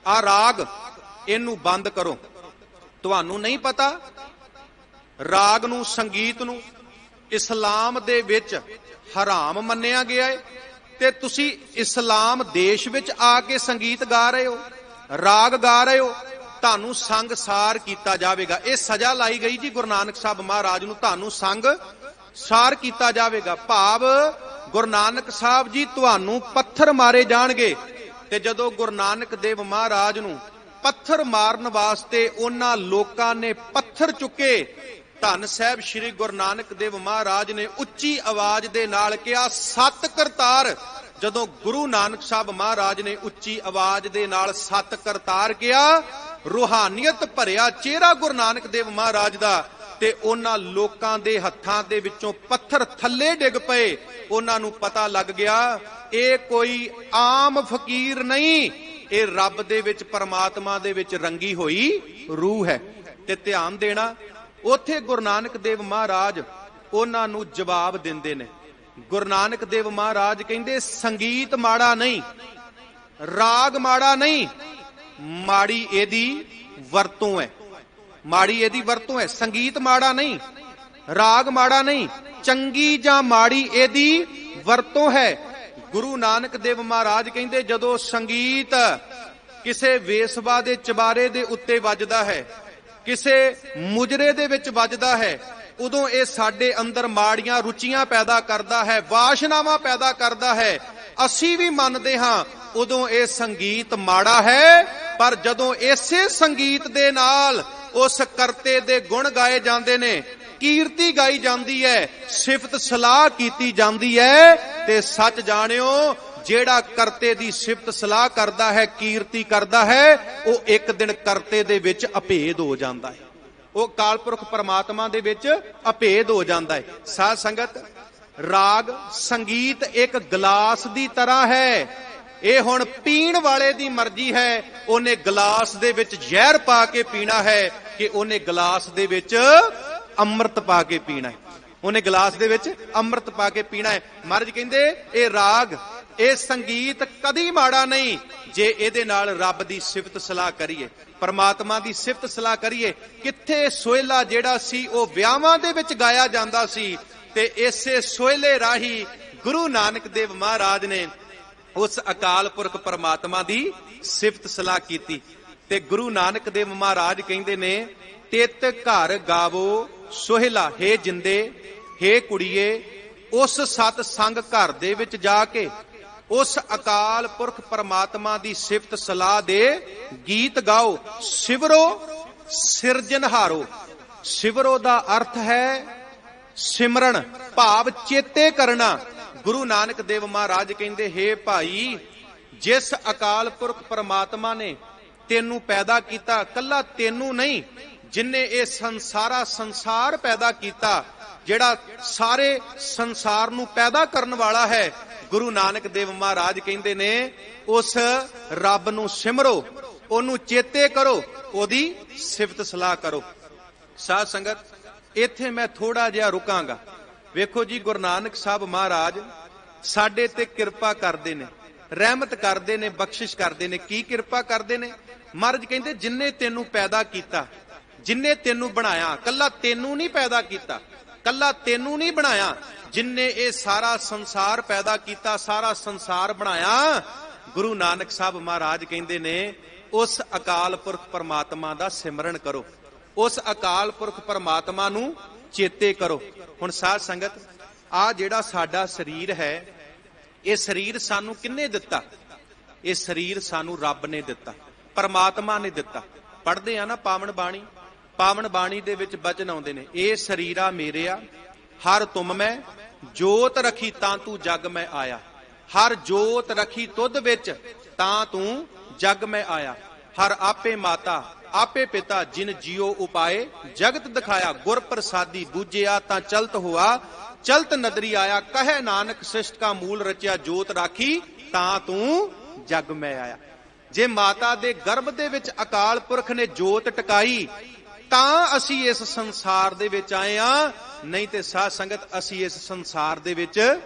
ਆ ਰਾਗ, ਇਹਨੂੰ ਬੰਦ ਕਰੋ। ਤੁਹਾਨੂੰ ਨਹੀਂ ਪਤਾ ਰਾਗ ਨੂੰ, ਸੰਗੀਤ ਨੂੰ ਇਸਲਾਮ ਦੇ ਵਿੱਚ ਹਰਾਮ ਮੰਨਿਆ ਗਿਆ ਹੈ ਤੇ ਤੁਸੀਂ ਇਸਲਾਮ ਦੇਸ਼ ਵਿੱਚ ਆ ਕੇ ਸੰਗੀਤ ਗਾ ਰਹੇ ਹੋ, ਰਾਗ ਗਾ ਰਹੇ ਹੋ, ਤੁਹਾਨੂੰ ਸੰਗਸਾਰ ਕੀਤਾ ਜਾਵੇਗਾ। ਇਹ ਸਜ਼ਾ ਲਾਈ ਗਈ ਜੀ ਗੁਰੂ ਨਾਨਕ ਸਾਹਿਬ ਮਹਾਰਾਜ ਨੂੰ, ਤੁਹਾਨੂੰ ਸੰਗਸਾਰ ਕੀਤਾ ਜਾਵੇਗਾ। ਭਾਵ ਗੁਰੂ ਨਾਨਕ ਸਾਹਿਬ ਜੀ ਤੁਹਾਨੂੰ ਪੱਥਰ ਮਾਰੇ ਜਾਣਗੇ। ਤੇ ਜਦੋਂ ਗੁਰੂ ਨਾਨਕ ਦੇਵ ਮਹਾਰਾਜ ਨੂੰ ਪੱਥਰ ਮਾਰਨ ਵਾਸਤੇ ਉਹਨਾਂ ਲੋਕਾਂ ਨੇ ਪੱਥਰ ਚੁੱਕੇ, ਧੰਨ ਸਾਹਿਬ ਸ੍ਰੀ ਗੁਰੂ ਨਾਨਕ ਦੇਵ ਮਹਾਰਾਜ ਨੇ ਉੱਚੀ ਆਵਾਜ਼ ਦੇ ਨਾਲ ਕਿਹਾ, ਸਤ ਕਰਤਾਰ। ਜਦੋਂ ਗੁਰੂ ਨਾਨਕ ਸਾਹਿਬ ਮਹਾਰਾਜ ਨੇ ਉੱਚੀ ਆਵਾਜ਼ ਦੇ ਨਾਲ ਸਤ ਕਰਤਾਰ ਕਿਹਾ, ਰੂਹਾਨੀਅਤ ਭਰਿਆ ਚਿਹਰਾ ਗੁਰੂ ਨਾਨਕ ਦੇਵ ਮਹਾਰਾਜ ਦਾ, ਤੇ ਉਹਨਾਂ ਲੋਕਾਂ ਦੇ ਹੱਥਾਂ ਦੇ ਵਿੱਚੋਂ ਪੱਥਰ ਥੱਲੇ ਡਿੱਗ ਪਏ। ਉਹਨਾਂ ਨੂੰ ਪਤਾ ਲੱਗ ਗਿਆ ਇਹ ਕੋਈ ਆਮ ਫਕੀਰ ਨਹੀਂ, ਇਹ ਰੱਬ ਦੇ ਵਿੱਚ, ਪਰਮਾਤਮਾ ਦੇ ਵਿੱਚ ਰੰਗੀ ਹੋਈ ਰੂਹ ਹੈ। ਤੇ ਧਿਆਨ ਦੇਣਾ, ਉੱਥੇ ਗੁਰੂ ਨਾਨਕ ਦੇਵ ਮਹਾਰਾਜ ਉਹਨਾਂ ਨੂੰ ਜਵਾਬ ਦਿੰਦੇ ਨੇ। ਗੁਰੂ ਨਾਨਕ ਦੇਵ ਮਹਾਰਾਜ ਕਹਿੰਦੇ, ਸੰਗੀਤ ਮਾੜਾ ਨਹੀਂ, ਰਾਗ ਮਾੜਾ ਨਹੀਂ, ਮਾੜੀ ਇਹਦੀ ਵਰਤੋਂ ਹੈ, ਮਾੜੀ ਇਹਦੀ ਵਰਤੋਂ ਹੈ। ਸੰਗੀਤ ਮਾੜਾ ਨਹੀਂ, ਰਾਗ ਮਾੜਾ ਨਹੀਂ, ਚੰਗੀ ਜਾਂ ਮਾੜੀ ਇਹਦੀ ਵਰਤੋਂ ਹੈ। ਗੁਰੂ ਨਾਨਕ ਦੇਵ ਮਹਾਰਾਜ ਕਹਿੰਦੇ, ਜਦੋਂ ਸੰਗੀਤ ਕਿਸੇ ਵੇਸਵਾ ਦੇ ਚਬਾਰੇ ਦੇ ਉੱਤੇ ਵੱਜਦਾ ਹੈ, ਕਿਸੇ ਮੁਜਰੇ ਦੇ ਵਿੱਚ ਵੱਜਦਾ ਹੈ, ਉਦੋਂ ਇਹ ਸਾਡੇ ਅੰਦਰ ਮਾੜੀਆਂ ਰੁਚੀਆਂ ਪੈਦਾ ਕਰਦਾ ਹੈ, ਵਾਸ਼ਨਾਵਾਂ ਪੈਦਾ ਕਰਦਾ ਹੈ। ਅਸੀਂ ਵੀ ਮੰਨਦੇ ਹਾਂ ਉਦੋਂ ਇਹ ਸੰਗੀਤ ਮਾੜਾ ਹੈ, ਪਰ ਜਦੋਂ ਇਸੇ ਸੰਗੀਤ ਦੇ ਨਾਲ ਉਸ ਕਰਤੇ ਦੇ ਗੁਣ ਗਾਏ ਜਾਂਦੇ ਨੇ, ਕੀਰਤੀ ਗਾਈ ਜਾਂਦੀ ਹੈ, ਸਿਫਤ ਸਲਾਹ ਕੀਤੀ ਜਾਂਦੀ ਹੈ, ਤੇ ਸੱਚ ਜਾਣਿਓ ਜਿਹੜਾ ਕਰਤੇ ਦੀ ਸਿਫਤ ਸਲਾਹ ਕਰਦਾ ਹੈ, ਕੀਰਤੀ ਕਰਦਾ ਹੈ, ਉਹ ਇੱਕ ਦਿਨ ਕਰਤੇ ਦੇ ਵਿੱਚ ਅਭੇਦ ਹੋ ਜਾਂਦਾ ਹੈ, ਉਹ ਅਕਾਲ ਪੁਰਖ ਪਰਮਾਤਮਾ ਦੇ ਵਿੱਚ ਅਭੇਦ ਹੋ ਜਾਂਦਾ ਹੈ। ਸਾਧ ਸੰਗਤ, ਰਾਗ ਸੰਗੀਤ ਇੱਕ ਗਲਾਸ ਦੀ ਤਰ੍ਹਾਂ ਹੈ। ਇਹ ਹੁਣ ਪੀਣ ਵਾਲੇ ਦੀ ਮਰਜ਼ੀ ਹੈ, ਉਹਨੇ ਗਲਾਸ ਦੇ ਵਿੱਚ ਜ਼ਹਿਰ ਪਾ ਕੇ ਪੀਣਾ ਹੈ ਕਿ ਉਹਨੇ ਗਲਾਸ ਦੇ ਵਿੱਚ ਅੰਮ੍ਰਿਤ ਪਾ ਕੇ ਪੀਣਾ ਹੈ, ਉਹਨੇ ਗਲਾਸ ਦੇ ਵਿੱਚ ਅੰਮ੍ਰਿਤ ਪਾ ਕੇ ਪੀਣਾ ਹੈ। ਮਹਾਰਾਜ ਕਹਿੰਦੇ ਇਹ ਰਾਗ, ਇਹ ਸੰਗੀਤ ਕਦੀ ਮਾੜਾ ਨਹੀਂ ਜੇ ਇਹਦੇ ਨਾਲ ਰੱਬ ਦੀ ਸਿਫਤ ਸਲਾਹ ਕਰੀਏ, ਪਰਮਾਤਮਾ ਦੀ ਸਿਫਤ ਸਲਾਹ ਕਰੀਏ। ਕਿੱਥੇ ਸੋਹਿਲਾ ਜਿਹੜਾ ਸੀ ਉਹ ਵਿਆਹਾਂ ਦੇ ਵਿੱਚ ਗਾਇਆ ਜਾਂਦਾ ਸੀ, ਤੇ ਇਸੇ ਸੋਹਿਲੇ ਰਾਹੀਂ ਗੁਰੂ ਨਾਨਕ ਦੇਵ ਮਹਾਰਾਜ ਨੇ ਉਸ ਅਕਾਲ ਪੁਰਖ ਪਰਮਾਤਮਾ ਦੀ ਸਿਫਤ ਸਲਾਹ ਕੀਤੀ। ਤੇ ਗੁਰੂ ਨਾਨਕ ਦੇਵ ਮਹਾਰਾਜ ਕਹਿੰਦੇ ਨੇ, ਤਿਤ ਘਰ ਗਾਵੋ ਸੋਹਿਲਾ, ਹੇ ਜਿੰਦੇ, ਹੇ ਕੁੜੀਏ, ਉਸ ਸਤ ਸੰਗ ਘਰ ਦੇ ਵਿੱਚ ਜਾ ਕੇ ਉਸ ਅਕਾਲ ਪੁਰਖ ਪਰਮਾਤਮਾ ਦੀ ਸਿਫਤ ਸਲਾਹ ਦੇ ਗੀਤ ਗਾਓ। ਸਿਵਰੋ ਸਿਰਜਨਹਾਰੋ, ਸਿਵਰੋ ਦਾ ਅਰਥ ਹੈ ਸਿਮਰਨ, ਭਾਵ ਚੇਤੇ ਕਰਨਾ। ਗੁਰੂ ਨਾਨਕ ਦੇਵ ਮਹਾਰਾਜ ਕਹਿੰਦੇ, ਹੇ ਭਾਈ, ਜਿਸ ਅਕਾਲ ਪੁਰਖ ਪਰਮਾਤਮਾ ਨੇ ਤੈਨੂੰ ਪੈਦਾ ਕੀਤਾ, ਕੱਲਾ ਤੈਨੂੰ ਨਹੀਂ, ਜਿਨਨੇ ਇਹ ਸੰਸਾਰ ਪੈਦਾ ਕੀਤਾ, ਜਿਹੜਾ ਸਾਰੇ ਸੰਸਾਰ ਨੂੰ ਪੈਦਾ ਕਰਨ ਵਾਲਾ ਹੈ, ਗੁਰੂ ਨਾਨਕ ਦੇਵ ਮਹਾਰਾਜ ਕਹਿੰਦੇ ਨੇ ਉਸ ਰੱਬ ਨੂੰ ਸਿਮਰੋ, ਉਹਨੂੰ ਚੇਤੇ ਕਰੋ, ਉਹਦੀ ਸਿਫਤ ਸਲਾਹ ਕਰੋ। ਸਾਧ ਸੰਗਤ, ਇੱਥੇ ਮੈਂ ਥੋੜਾ ਜਿਹਾ ਰੁਕਾਂਗਾ। ਵੇਖੋ ਜੀ, ਗੁਰੂ ਨਾਨਕ ਸਾਹਿਬ ਮਹਾਰਾਜ ਸਾਡੇ ਤੇ ਕਿਰਪਾ ਕਰਦੇ ਨੇ, ਰਹਿਮਤ ਕਰਦੇ ਨੇ, ਬਖਸ਼ਿਸ਼ ਕਰਦੇ ਨੇ। ਕੀ ਕਿਰਪਾ ਕਰਦੇ ਨੇ? ਮਹਾਰਾਜ ਕਹਿੰਦੇ, ਜਿਨਨੇ ਤੈਨੂੰ ਪੈਦਾ ਕੀਤਾ, ਜਿਨਨੇ ਤੈਨੂੰ ਬਣਾਇਆ, ਕੱਲਾ ਤੈਨੂੰ ਨਹੀਂ ਪੈਦਾ ਕੀਤਾ, ਕੱਲਾ ਤੈਨੂੰ ਨਹੀਂ ਬਣਾਇਆ, ਜਿਨਨੇ ਇਹ ਸਾਰਾ ਸੰਸਾਰ ਪੈਦਾ ਕੀਤਾ, ਸਾਰਾ ਸੰਸਾਰ ਬਣਾਇਆ, ਗੁਰੂ ਨਾਨਕ ਸਾਹਿਬ ਮਹਾਰਾਜ ਕਹਿੰਦੇ ਨੇ ਉਸ ਅਕਾਲ ਪੁਰਖ ਪਰਮਾਤਮਾ ਦਾ ਸਿਮਰਨ ਕਰੋ, ਉਸ ਅਕਾਲ ਪੁਰਖ ਪਰਮਾਤਮਾ ਨੂੰ ਚੇਤੇ ਕਰੋ। ਹੁਣ ਸਾਧ ਸੰਗਤ, ਆ ਜਿਹੜਾ ਸਾਡਾ ਸਰੀਰ ਹੈ, ਇਹ ਸਰੀਰ ਸਾਨੂੰ ਕਿੰਨੇ ਦਿੱਤਾ? ਇਹ ਸਰੀਰ ਸਾਨੂੰ ਰੱਬ ਨੇ ਦਿੱਤਾ, ਪਰਮਾਤਮਾ ਨੇ ਦਿੱਤਾ। ਪੜ੍ਹਦੇ ਆ ਨਾ ਪਾਵਨ ਬਾਣੀ, ਪਾਵਨ ਬਾਣੀ ਦੇ ਵਿੱਚ ਬਚਨ ਆਉਂਦੇ ਨੇ, ਇਹ ਸਰੀਰਾ ਮੇਰਿਆ ਹਰ ਤੁਮ ਮੈਂ, ਜੋਤ ਰਖੀ ਤਾਂ ਤੂੰ ਜਗ ਮੈਂ ਆਇਆ। ਹਰ ਜੋਤ ਰਖੀ ਤੁਧ ਵਿੱਚ ਤਾਂ ਤੂੰ ਜਗ ਮੈਂ ਆਇਆ। ਹਰ ਆਪੇ ਮਾਤਾ ਆਪੇ ਪਿਤਾ, ਜਿਨ ਜਿਉ ਉਪਾਏ ਜਗਤ ਦਿਖਾਇਆ। ਗੁਰ ਪ੍ਰਸਾਦੀ ਬੂਝਿਆ ਤਾਂ ਚਲਤ ਹੋਆ, ਚਲਤ ਨਦਰੀ ਆਇਆ। ਕਹੇ ਨਾਨਕ ਸ੍ਰਿਸ਼ਟ ਕਾ ਮੂਲ ਰਚਿਆ, ਜੋਤ ਰਾਖੀ ਤਾਂ ਤੂੰ ਜਗ ਮੈਂ ਆਇਆ। ਜੇ ਮਾਤਾ ਦੇ ਗਰਭ ਦੇ ਵਿੱਚ ਅਕਾਲ ਪੁਰਖ ਨੇ ਜੋਤ ਟਿਕਾਈ, ਤਾਂ ਅਸੀਂ ਇਸ ਸੰਸਾਰ ਦੇ ਵਿੱਚ ਆਏ ਆ, ਨਹੀਂ ਤੇ ਸਾਧ ਸੰਗਤ ਅਸੀਂ ਇਸ ਸੰਸਾਰ ਦੇ ਵਿੱਚ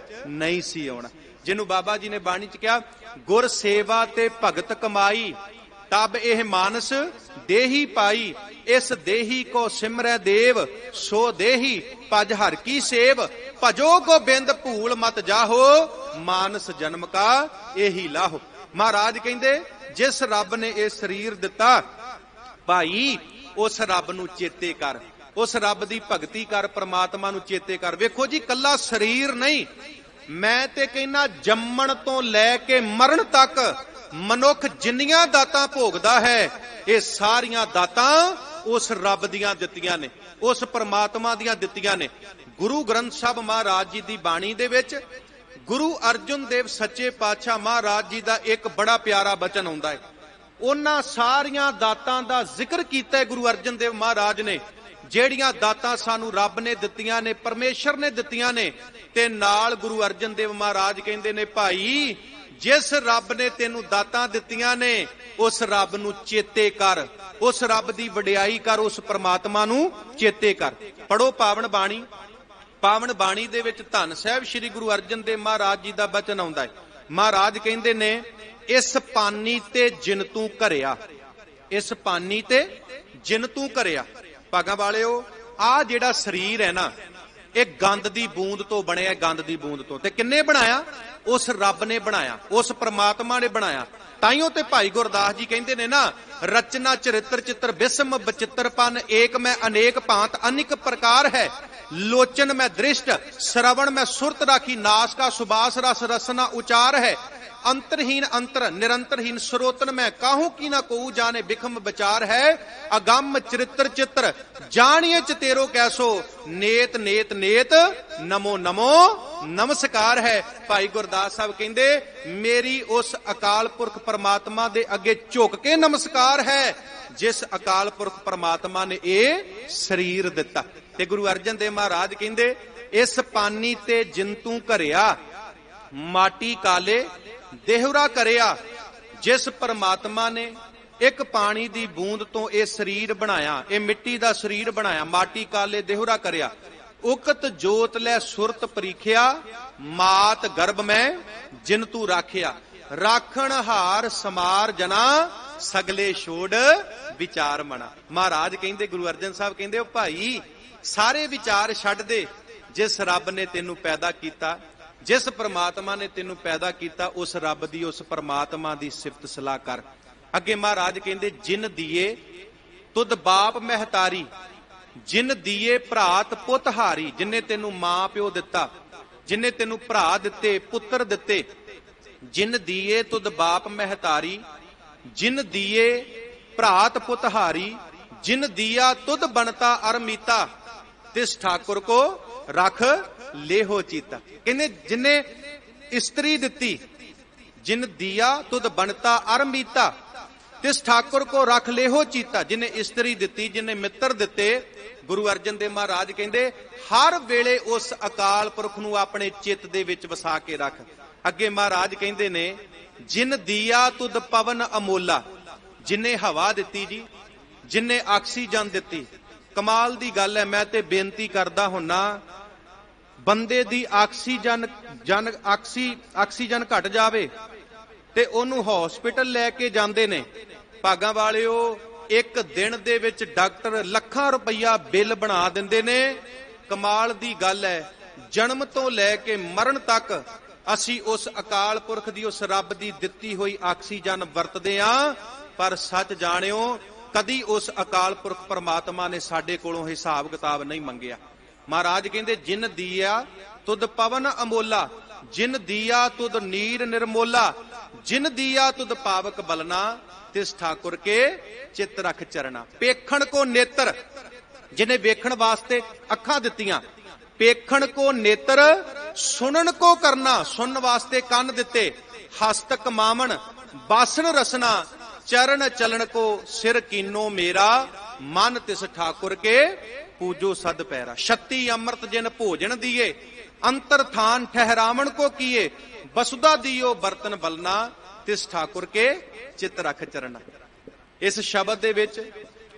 ਨਹੀਂ ਸੀ ਆਉਣਾ। ਜਿਹਨੂੰ ਬਾਬਾ ਜੀ ਨੇ ਬਾਣੀ ਚ ਕਿਹਾ, ਗੁਰ ਸੇਵਾ ਤੇ ਭਗਤ ਕਮਾਈ, ਤਬ ਇਹ ਮਾਨਸ ਦੇਹੀ ਪਾਈ, ਇਸ ਦੇਹੀ ਕੋ ਸਿਮਰੈ ਦੇਵ, ਸੋ ਦੇਹੀ ਭਜ ਹਰ ਕੀ ਸੇਵ, ਭਜੋ ਗੋਬਿੰਦ ਭੂਲ ਮਤ ਜਾਹੋ, ਮਾਨਸ ਜਨਮ ਕਾ ਇਹੀ ਲਾਹੋ। ਮਹਾਰਾਜ ਕਹਿੰਦੇ ਜਿਸ ਰੱਬ ਨੇ ਇਹ ਸਰੀਰ ਦਿੱਤਾ ਭਾਈ, ਉਸ ਰੱਬ ਨੂੰ ਚੇਤੇ ਕਰ, ਉਸ ਰੱਬ ਦੀ ਭਗਤੀ ਕਰ, ਪ੍ਰਮਾਤਮਾ ਨੂੰ ਚੇਤੇ ਕਰ। ਵੇਖੋ ਜੀ, ਕੱਲਾ ਸਰੀਰ ਨਹੀਂ, ਮੈਂ ਤੇ ਕਹਿੰਦਾ ਜੰਮਣ ਤੋਂ ਲੈ ਕੇ ਮਰਨ ਤੱਕ ਮਨੁੱਖ ਜਿੰਨੀਆਂ ਦਾਤਾਂ ਭੋਗਦਾ ਹੈ, ਇਹ ਸਾਰੀਆਂ ਦਾਤਾਂ ਉਸ ਰੱਬ ਦੀਆਂ ਦਿੱਤੀਆਂ ਨੇ, ਉਸ ਪ੍ਰਮਾਤਮਾ ਦੀਆਂ ਦਿੱਤੀਆਂ ਨੇ। ਗੁਰੂ ਗ੍ਰੰਥ ਸਾਹਿਬ ਮਹਾਰਾਜ ਜੀ ਦੀ ਬਾਣੀ ਦੇ ਵਿੱਚ ਗੁਰੂ ਅਰਜਨ ਦੇਵ ਸੱਚੇ ਪਾਤਸ਼ਾਹ ਮਹਾਰਾਜ ਜੀ ਦਾ ਇੱਕ ਬੜਾ ਪਿਆਰਾ ਬਚਨ ਆਉਂਦਾ ਹੈ। ਉਹਨਾਂ ਸਾਰੀਆਂ ਦਾਤਾਂ ਦਾ ਜ਼ਿਕਰ ਕੀਤਾ ਹੈ ਗੁਰੂ ਅਰਜਨ ਦੇਵ ਮਹਾਰਾਜ ਨੇ, ਜਿਹੜੀਆਂ ਦਾਤਾਂ ਸਾਨੂੰ ਰੱਬ ਨੇ ਦਿੱਤੀਆਂ ਨੇ, ਪਰਮੇਸ਼ਰ ਨੇ ਦਿੱਤੀਆਂ ਨੇ। ਤੇ ਨਾਲ ਗੁਰੂ ਅਰਜਨ ਦੇਵ ਮਹਾਰਾਜ ਕਹਿੰਦੇ ਨੇ, ਭਾਈ ਜਿਸ ਰੱਬ ਨੇ ਤੈਨੂੰ ਦਾਤਾਂ ਦਿੱਤੀਆਂ ਨੇ, ਉਸ ਰੱਬ ਨੂੰ ਚੇਤੇ ਕਰ, ਉਸ ਰੱਬ ਦੀ ਵਡਿਆਈ ਕਰ, ਉਸ ਪ੍ਰਮਾਤਮਾ ਨੂੰ ਚੇਤੇ ਕਰ। ਪੜੋ ਪਾਵਨ ਬਾਣੀ। ਪਾਵਨ ਬਾਣੀ ਦੇ ਵਿੱਚ ਧੰਨ ਸਾਹਿਬ ਸ੍ਰੀ ਗੁਰੂ ਅਰਜਨ ਦੇਵ ਮਹਾਰਾਜ ਜੀ ਦਾ ਬਚਨ ਆਉਂਦਾ ਹੈ। ਮਹਾਰਾਜ ਕਹਿੰਦੇ ਨੇ, ਇਸ ਪਾਨੀ ਤੇ ਜਿਨ ਤੂੰ ਘਰਿਆ, ਇਸ ਪਾਨੀ ਤੇ ਜਿਨ ਤੂੰ ਘਰਿਆ। ਭਾਗਾਂ ਵਾਲਿਓ, ਆ ਜਿਹੜਾ ਸਰੀਰ ਹੈ ਨਾ, ਇਹ ਗੰਦ ਦੀ ਬੂੰਦ ਤੋਂ ਬਣਿਆ, ਗੰਦ ਦੀ ਬੂੰਦ ਤੋਂ। ਤੇ ਕਿੰਨੇ ਬਣਾਇਆ? ਉਸ ਰੱਬ ਨੇ ਬਣਾਇਆ, ਉਸ ਪ੍ਰਮਾਤਮਾ ਨੇ ਬਣਾਇਆ। ਤਾਈਓ ਤੇ ਭਾਈ ਗੁਰਦਾਸ ਜੀ ਕਹਿੰਦੇ ਨੇ ਨਾ, ਰਚਨਾ ਚਰਿੱਤਰ ਚਿੱਤਰ ਬਿਸਮ ਬਚਿੱਤਰਪਨ, ਏਕ ਮੈਂ ਅਨੇਕ ਭਾਂਤ ਅਨਿਕ ਪ੍ਰਕਾਰ ਹੈ, ਲੋਚਨ ਮੈਂ ਦ੍ਰਿਸ਼ਟ, श्रवण में सुरत राखी, नास का सुबास रस रसना उचार है, अंतरहीन अंतर निरंतरहीन स्रोतन में काहू की ना को जाने बिखम विचार है, अगम चरित्र चित्र जानिए चतेरो कैसो, नेत नेत नेत नमो नमो नमस्कार है। भाई गुरदास साहब कहते, मेरी उस अकाल पुरख परमात्मा दे अगे झुक के नमस्कार है, जिस अकाल पुरख परमात्मा ने ये शरीर दिता। ते गुरु अर्जन देव महाराज कहते, इस पानी ते जिंतू घरिया, माटी काले देहरा करिया, जिस परमात्मा ने एक पानी दी बूंद तो यह शरीर बनाया, यह मिट्टी दा शरीर बनाया, माटी काले देहरा करिया, उकत जोत लै सुरत परीखिया, मात गर्भ में जिनतू राखिया, राखण हार समार जना, सगले छोड़ विचार मना। महाराज कहते, गुरु अर्जन साहब कहते, भाई सारे विचार छड्ड दे, जिस रब ने तेनू पैदा किया, जिस परमात्मा ने तेनू पैदा किया, उस रब दी उस परमात्मा दी सिफत सलाह कर। अगे महाराज कहते, जिन दिए तुद बाप महतारी, जिन दिए भरात पुत हारी, जिन्हें तेनू मां प्यो दिता, जिन्हें तेनू भरा दिते, पुत्र दिते, जिन दिए तुद बाप महतारी, जिन दिए भरात पुत हारी, जिन दिया तुद बनता अरमीता, तिस ठाकुर को रख लेहो चीता। कहने जिन्हें स्त्री दिती, जिन दिया तुद बनता अरमीता, तिस ठाकुर को रख लेहो चीता। जिन्हें स्त्री दिती, जिन्हें मित्र दिते, गुरु अर्जन देव महाराज कहते, हर वेले उस अकाल पुरख नूं अपने चित्त दे विच वसा के रख। अगे महाराज कहते ने, जिन दिया तुद पवन अमोला, जिन्हें हवा दिती जी, जिन्हें आक्सीजन दिती। कमाल दी गल है, मैं ते बेनती करदा हुन्ना, बंदे दी आक्सीजन घट जावे ते ओनू हॉस्पिटल लैके जांदे ने। भागां वालिओ, एक दिन दे विच डॉक्टर लाखां रुपया बिल बना दिंदे ने। कमाल दी गल है, जन्म तो लैके मरण तक असी उस अकाल पुरख दी, उस रब दी दित्ती हुई आक्सीजन वरतदे आं, पर सच जाणिओ कदी उस अकाल पुरख परमात्मा ने साडे कोलों हिसाब किताब नहीं मंगिया। महाराज कहते, जिन दिया तुद पवन अमोला, जिन दिया तुद नीर निर्मोला, जिन दिया तुद पावक बलना, तिस ठाकुर के चित रख चरना। पेखण को नेत्र, जिन्हें वेखण वास्ते अखां दित्तियां, पेखण को नेत्र, सुनन को करना, सुनन वास्ते कान दिते, हस्तक मामन बासन रसना, चरण चलन को सिर कीनो मेरा, मन तिस ठाकुर के पूजो सद पैरा। शक्ति अमृत जिन भोजन दिए, अंतर थान ठहरावन को किए, वसुदा दियो बर्तन बलना, तिस ठाकुर के चित रख चरना। इस शब्द दे विच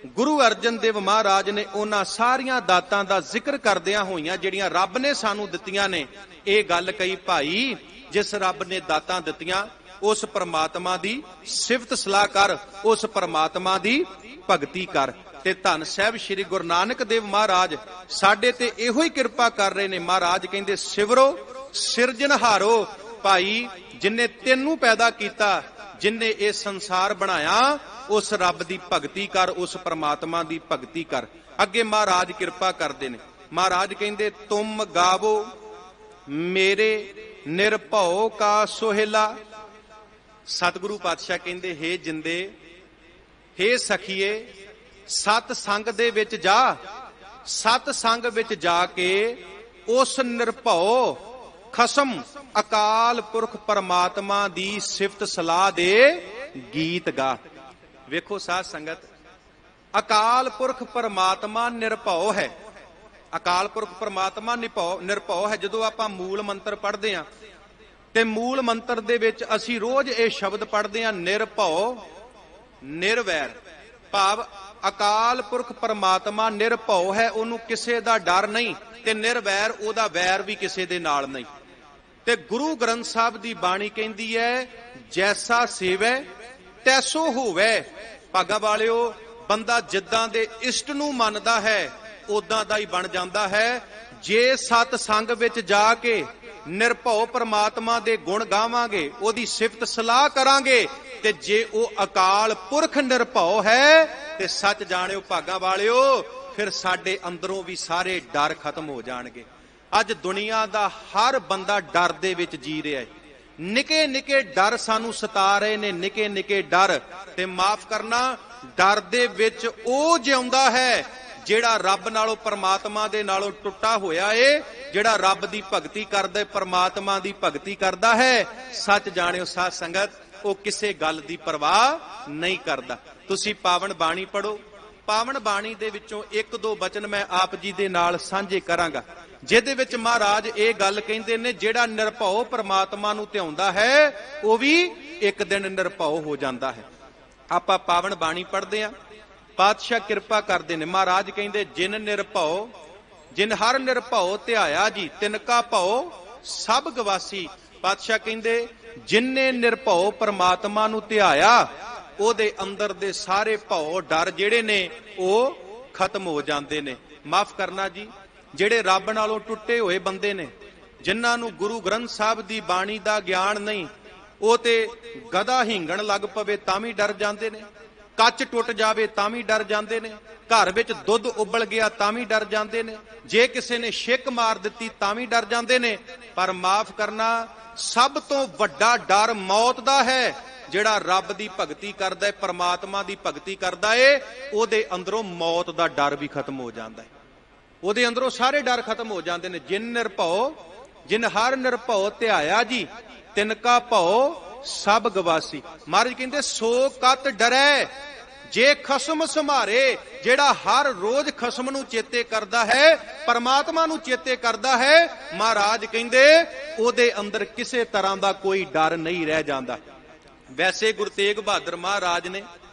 ਗੁਰੂ ਅਰਜਨ ਦੇਵ ਮਹਾਰਾਜ ਨੇ ਉਹਨਾਂ ਸਾਰੀਆਂ ਦਾਤਾਂ ਦਾ ਜ਼ਿਕਰ ਕਰਦਿਆਂ ਹੋਈਆਂ ਜਿਹੜੀਆਂ ਰੱਬ ਨੇ ਸਾਨੂੰ ਦਿੱਤੀਆਂ ਨੇ, ਇਹ ਗੱਲ ਕਹੀ, ਭਾਈ ਜਿਸ ਰੱਬ ਨੇ ਦਾਤਾਂ ਦਿੱਤੀਆਂ ਉਸ ਪਰਮਾਤਮਾ ਦੀ ਸਿਫਤ ਸਲਾਹ ਕਰ, ਉਸ ਪਰਮਾਤਮਾ ਦੀ ਭਗਤੀ ਕਰ। ਤੇ ਧੰਨ ਸਾਹਿਬ ਸ੍ਰੀ ਗੁਰੂ ਨਾਨਕ ਦੇਵ ਮਹਾਰਾਜ ਸਾਡੇ ਤੇ ਇਹੋ ਹੀ ਕਿਰਪਾ ਕਰ ਰਹੇ ਨੇ। ਮਹਾਰਾਜ ਕਹਿੰਦੇ ਸਿਵਰੋ ਸਿਰਜਣਹਾਰੋ, ਭਾਈ ਜਿਨੇ ਤੈਨੂੰ ਪੈਦਾ ਕੀਤਾ, ਜਿਨੇ ਇਹ ਸੰਸਾਰ ਬਣਾਇਆ, ਉਸ ਰੱਬ ਦੀ ਭਗਤੀ ਕਰ, ਉਸ ਪਰਮਾਤਮਾ ਦੀ ਭਗਤੀ ਕਰ। ਅੱਗੇ ਮਹਾਰਾਜ ਕਿਰਪਾ ਕਰਦੇ ਨੇ। ਮਹਾਰਾਜ ਕਹਿੰਦੇ ਤੁਮ ਗਾਵੋ ਮੇਰੇ ਨਿਰਭਉ ਕਾ ਸੋਹਿਲਾ। ਸਤਿਗੁਰੂ ਪਾਤਸ਼ਾਹ ਕਹਿੰਦੇ ਹੇ ਜਿੰਦੇ, ਹੇ ਸਖੀਏ, ਸਤ ਸੰਗ ਦੇ ਵਿੱਚ ਜਾ, ਸਤ ਸੰਗ ਵਿੱਚ ਜਾ ਕੇ ਉਸ ਨਿਰਭਉ ਖਸਮ ਅਕਾਲ ਪੁਰਖ ਪਰਮਾਤਮਾ ਦੀ ਸਿਫਤ ਸਲਾਹ ਦੇ ਗੀਤ ਗਾ। ਵੇਖੋ ਸਾਧ ਸੰਗਤ, ਅਕਾਲ ਪੁਰਖ ਪਰਮਾਤਮਾ ਨਿਰਭਉ ਹੈ। ਅਕਾਲ ਪੁਰਖ ਪਰਮਾਤਮਾ ਨਿਰਭਉ ਹੈ। ਜਦੋਂ ਆਪਾਂ ਮੂਲ ਮੰਤਰ ਪੜ੍ਹਦੇ ਹਾਂ ਤੇ ਮੂਲ ਮੰਤਰ ਦੇ ਵਿੱਚ ਅਸੀਂ ਰੋਜ਼ ਇਹ ਸ਼ਬਦ ਪੜ੍ਹਦੇ ਹਾਂ, ਨਿਰਭਉ ਨਿਰਵੈਰ, ਭਾਵ ਅਕਾਲ ਪੁਰਖ ਪਰਮਾਤਮਾ ਨਿਰਭਉ ਹੈ, ਉਹਨੂੰ ਕਿਸੇ ਦਾ ਡਰ ਨਹੀਂ, ਤੇ ਨਿਰਵੈਰ, ਉਹਦਾ ਵੈਰ ਵੀ ਕਿਸੇ ਦੇ ਨਾਲ ਨਹੀਂ। ਤੇ ਗੁਰੂ ਗ੍ਰੰਥ ਸਾਹਿਬ ਦੀ ਬਾਣੀ ਕਹਿੰਦੀ ਹੈ ਜੈਸਾ ਸੇਵੈ ਤੈਸੋ ਹੋਵੇ। ਭਾਗਾ ਵਾਲਿਓ, ਬੰਦਾ ਜਿੱਦਾਂ ਦੇ ਇਸ਼ਟ ਨੂੰ ਮੰਨਦਾ ਹੈ ਉਦਾਂ ਦਾ ਹੀ ਬਣ ਜਾਂਦਾ ਹੈ। ਜੇ ਸਤ ਸੰਗ ਵਿੱਚ ਜਾ ਕੇ ਨਿਰਭਉ ਪਰਮਾਤਮਾ ਦੇ ਗੁਣ ਗਾਵਾਂਗੇ, ਉਹਦੀ ਸਿਫਤ ਸਲਾਹ ਕਰਾਂਗੇ, ਤੇ ਜੇ ਉਹ ਅਕਾਲ ਪੁਰਖ ਨਿਰਭਉ ਹੈ ਤੇ ਸੱਚ ਜਾਣਿਓ ਭਾਗਾ ਵਾਲਿਓ, ਫਿਰ ਸਾਡੇ ਅੰਦਰੋਂ ਵੀ ਸਾਰੇ ਡਰ ਖਤਮ ਹੋ ਜਾਣਗੇ। ਅੱਜ ਦੁਨੀਆ ਦਾ ਹਰ ਬੰਦਾ ਡਰ ਦੇ ਵਿੱਚ ਜੀ ਰਿਹਾ ਹੈ। ਨਿੱਕੇ ਨਿੱਕੇ ਡਰ ਸਾਨੂੰ ਸਤਾ ਰਹੇ ਨੇ, ਨਿੱਕੇ ਨਿੱਕੇ ਡਰ। ਤੇ ਮਾਫ ਕਰਨਾ, ਡਰ ਦੇ ਵਿੱਚ ਉਹ ਜਿਉਂਦਾ ਹੈ ਜਿਹੜਾ ਰੱਬ ਨਾਲੋਂ ਪਰਮਾਤਮਾ ਦੇ ਨਾਲੋਂ ਟੁੱਟਾ ਹੋਇਆ ਏ, ਜਿਹੜਾ ਰੱਬ ਦੀ ਭਗਤੀ ਕਰਦਾ, ਪਰਮਾਤਮਾ ਦੀ ਭਗਤੀ ਕਰਦਾ ਹੈ। ਸੱਚ ਜਾਣਿਓ ਸਾਧ ਸੰਗਤ, ਉਹ ਕਿਸੇ ਗੱਲ ਦੀ ਪਰਵਾਹ ਨਹੀਂ ਕਰਦਾ। ਤੁਸੀਂ ਪਾਵਨ ਬਾਣੀ ਪੜੋ। ਪਾਵਨ ਬਾਣੀ ਦੇ ਵਿੱਚੋਂ ਇੱਕ ਦੋ ਬਚਨ ਮੈਂ ਆਪ ਜੀ ਦੇ ਨਾਲ ਸਾਂਝੇ ਕਰਾਂਗਾ, ਜਿਹਦੇ ਵਿੱਚ ਮਹਾਰਾਜ ਇਹ ਗੱਲ ਕਹਿੰਦੇ ਨੇ, ਜਿਹੜਾ ਨਿਰਭਉ ਪਰਮਾਤਮਾ ਨੂੰ ਧਿਆਉਂਦਾ ਹੈ ਉਹ ਵੀ ਇੱਕ ਦਿਨ ਨਿਰਭਉ ਹੋ ਜਾਂਦਾ ਹੈ। ਆਪਾਂ ਪਾਵਨ ਬਾਣੀ ਪੜ੍ਹਦੇ ਹਾਂ, ਪਾਤਸ਼ਾਹ ਕਿਰਪਾ ਕਰਦੇ ਨੇ। ਮਹਾਰਾਜ ਕਹਿੰਦੇ ਜਿਨ ਨਿਰਭਉ, ਜਿਨ ਹਰ ਨਿਰਭਉ ਧਿਆਇਆ ਜੀ, ਤਿਨ ਕਾ ਭਉ ਸਭ ਗਵਾਸੀ। ਪਾਤਸ਼ਾਹ ਕਹਿੰਦੇ ਜਿਨਨੇ ਨਿਰਭਉ ਪਰਮਾਤਮਾ ਨੂੰ ਧਿਆਇਆ, ਉਹਦੇ ਅੰਦਰ ਦੇ ਸਾਰੇ ਭਉ ਡਰ ਜਿਹੜੇ ਨੇ ਉਹ ਖਤਮ ਹੋ ਜਾਂਦੇ ਨੇ। ਮਾਫ ਕਰਨਾ ਜੀ, ਜਿਹੜੇ ਰੱਬ ਨਾਲੋਂ ਟੁੱਟੇ ਹੋਏ ਬੰਦੇ ਨੇ, ਜਿਨ੍ਹਾਂ ਨੂੰ ਗੁਰੂ ਗ੍ਰੰਥ ਸਾਹਿਬ ਦੀ ਬਾਣੀ ਦਾ ਗਿਆਨ ਨਹੀਂ, ਉਹ ਤੇ ਗਧਾ ਹਿੰਗਣ ਲੱਗ ਪਵੇ ਤਾਂ ਵੀ ਡਰ ਜਾਂਦੇ ਨੇ, ਕੱਚ ਟੁੱਟ ਜਾਵੇ ਤਾਂ ਵੀ ਡਰ ਜਾਂਦੇ ਨੇ, ਘਰ ਵਿੱਚ ਦੁੱਧ ਉਬਲ ਗਿਆ ਤਾਂ ਵੀ ਡਰ ਜਾਂਦੇ ਨੇ, ਜੇ ਕਿਸੇ ਨੇ ਛਿੱਕ ਮਾਰ ਦਿੱਤੀ ਤਾਂ ਵੀ ਡਰ ਜਾਂਦੇ ਨੇ। ਪਰ ਮਾਫ ਕਰਨਾ, ਸਭ ਤੋਂ ਵੱਡਾ ਡਰ ਮੌਤ ਦਾ ਹੈ। ਜਿਹੜਾ ਰੱਬ ਦੀ ਭਗਤੀ ਕਰਦਾ ਹੈ, ਪਰਮਾਤਮਾ ਦੀ ਭਗਤੀ ਕਰਦਾ ਏ, ਉਹਦੇ ਅੰਦਰੋਂ ਮੌਤ ਦਾ ਡਰ ਵੀ ਖਤਮ ਹੋ ਜਾਂਦਾ ਹੈ। ਉਹਦੇ ਅੰਦਰੋਂ ਸਾਰੇ ਡਰ ਖਤਮ ਹੋ ਜਾਂਦੇ ਨੇ। ਜਿਨ ਨਿਰਭਉ, ਜਿਨ ਹਰ ਨਿਰਭਉ ਧਿਆਇਆ ਜੀ, ਤਿਨ ਕਾ ਭਉ ਸਭ ਗਵਾਸੀ। ਮਹਾਰਾਜ ਕਹਿੰਦੇ ਸੋ ਕਤ ਡਰੈ ਜੇ ਖਸਮ ਸੰਭਾਰੇ। ਜਿਹੜਾ ਹਰ ਰੋਜ਼ ਖਸਮ ਨੂੰ ਚੇਤੇ ਕਰਦਾ ਹੈ, ਪਰਮਾਤਮਾ ਨੂੰ ਚੇਤੇ ਕਰਦਾ ਹੈ, ਮਹਾਰਾਜ ਕਹਿੰਦੇ ਉਹਦੇ ਅੰਦਰ ਕਿਸੇ ਤਰ੍ਹਾਂ ਦਾ ਕੋਈ ਡਰ ਨਹੀਂ ਰਹਿ ਜਾਂਦਾ। ਵੈਸੇ ਗੁਰੂ ਤੇਗ ਬਹਾਦਰ ਮਹਾਰਾਜ ਨੇ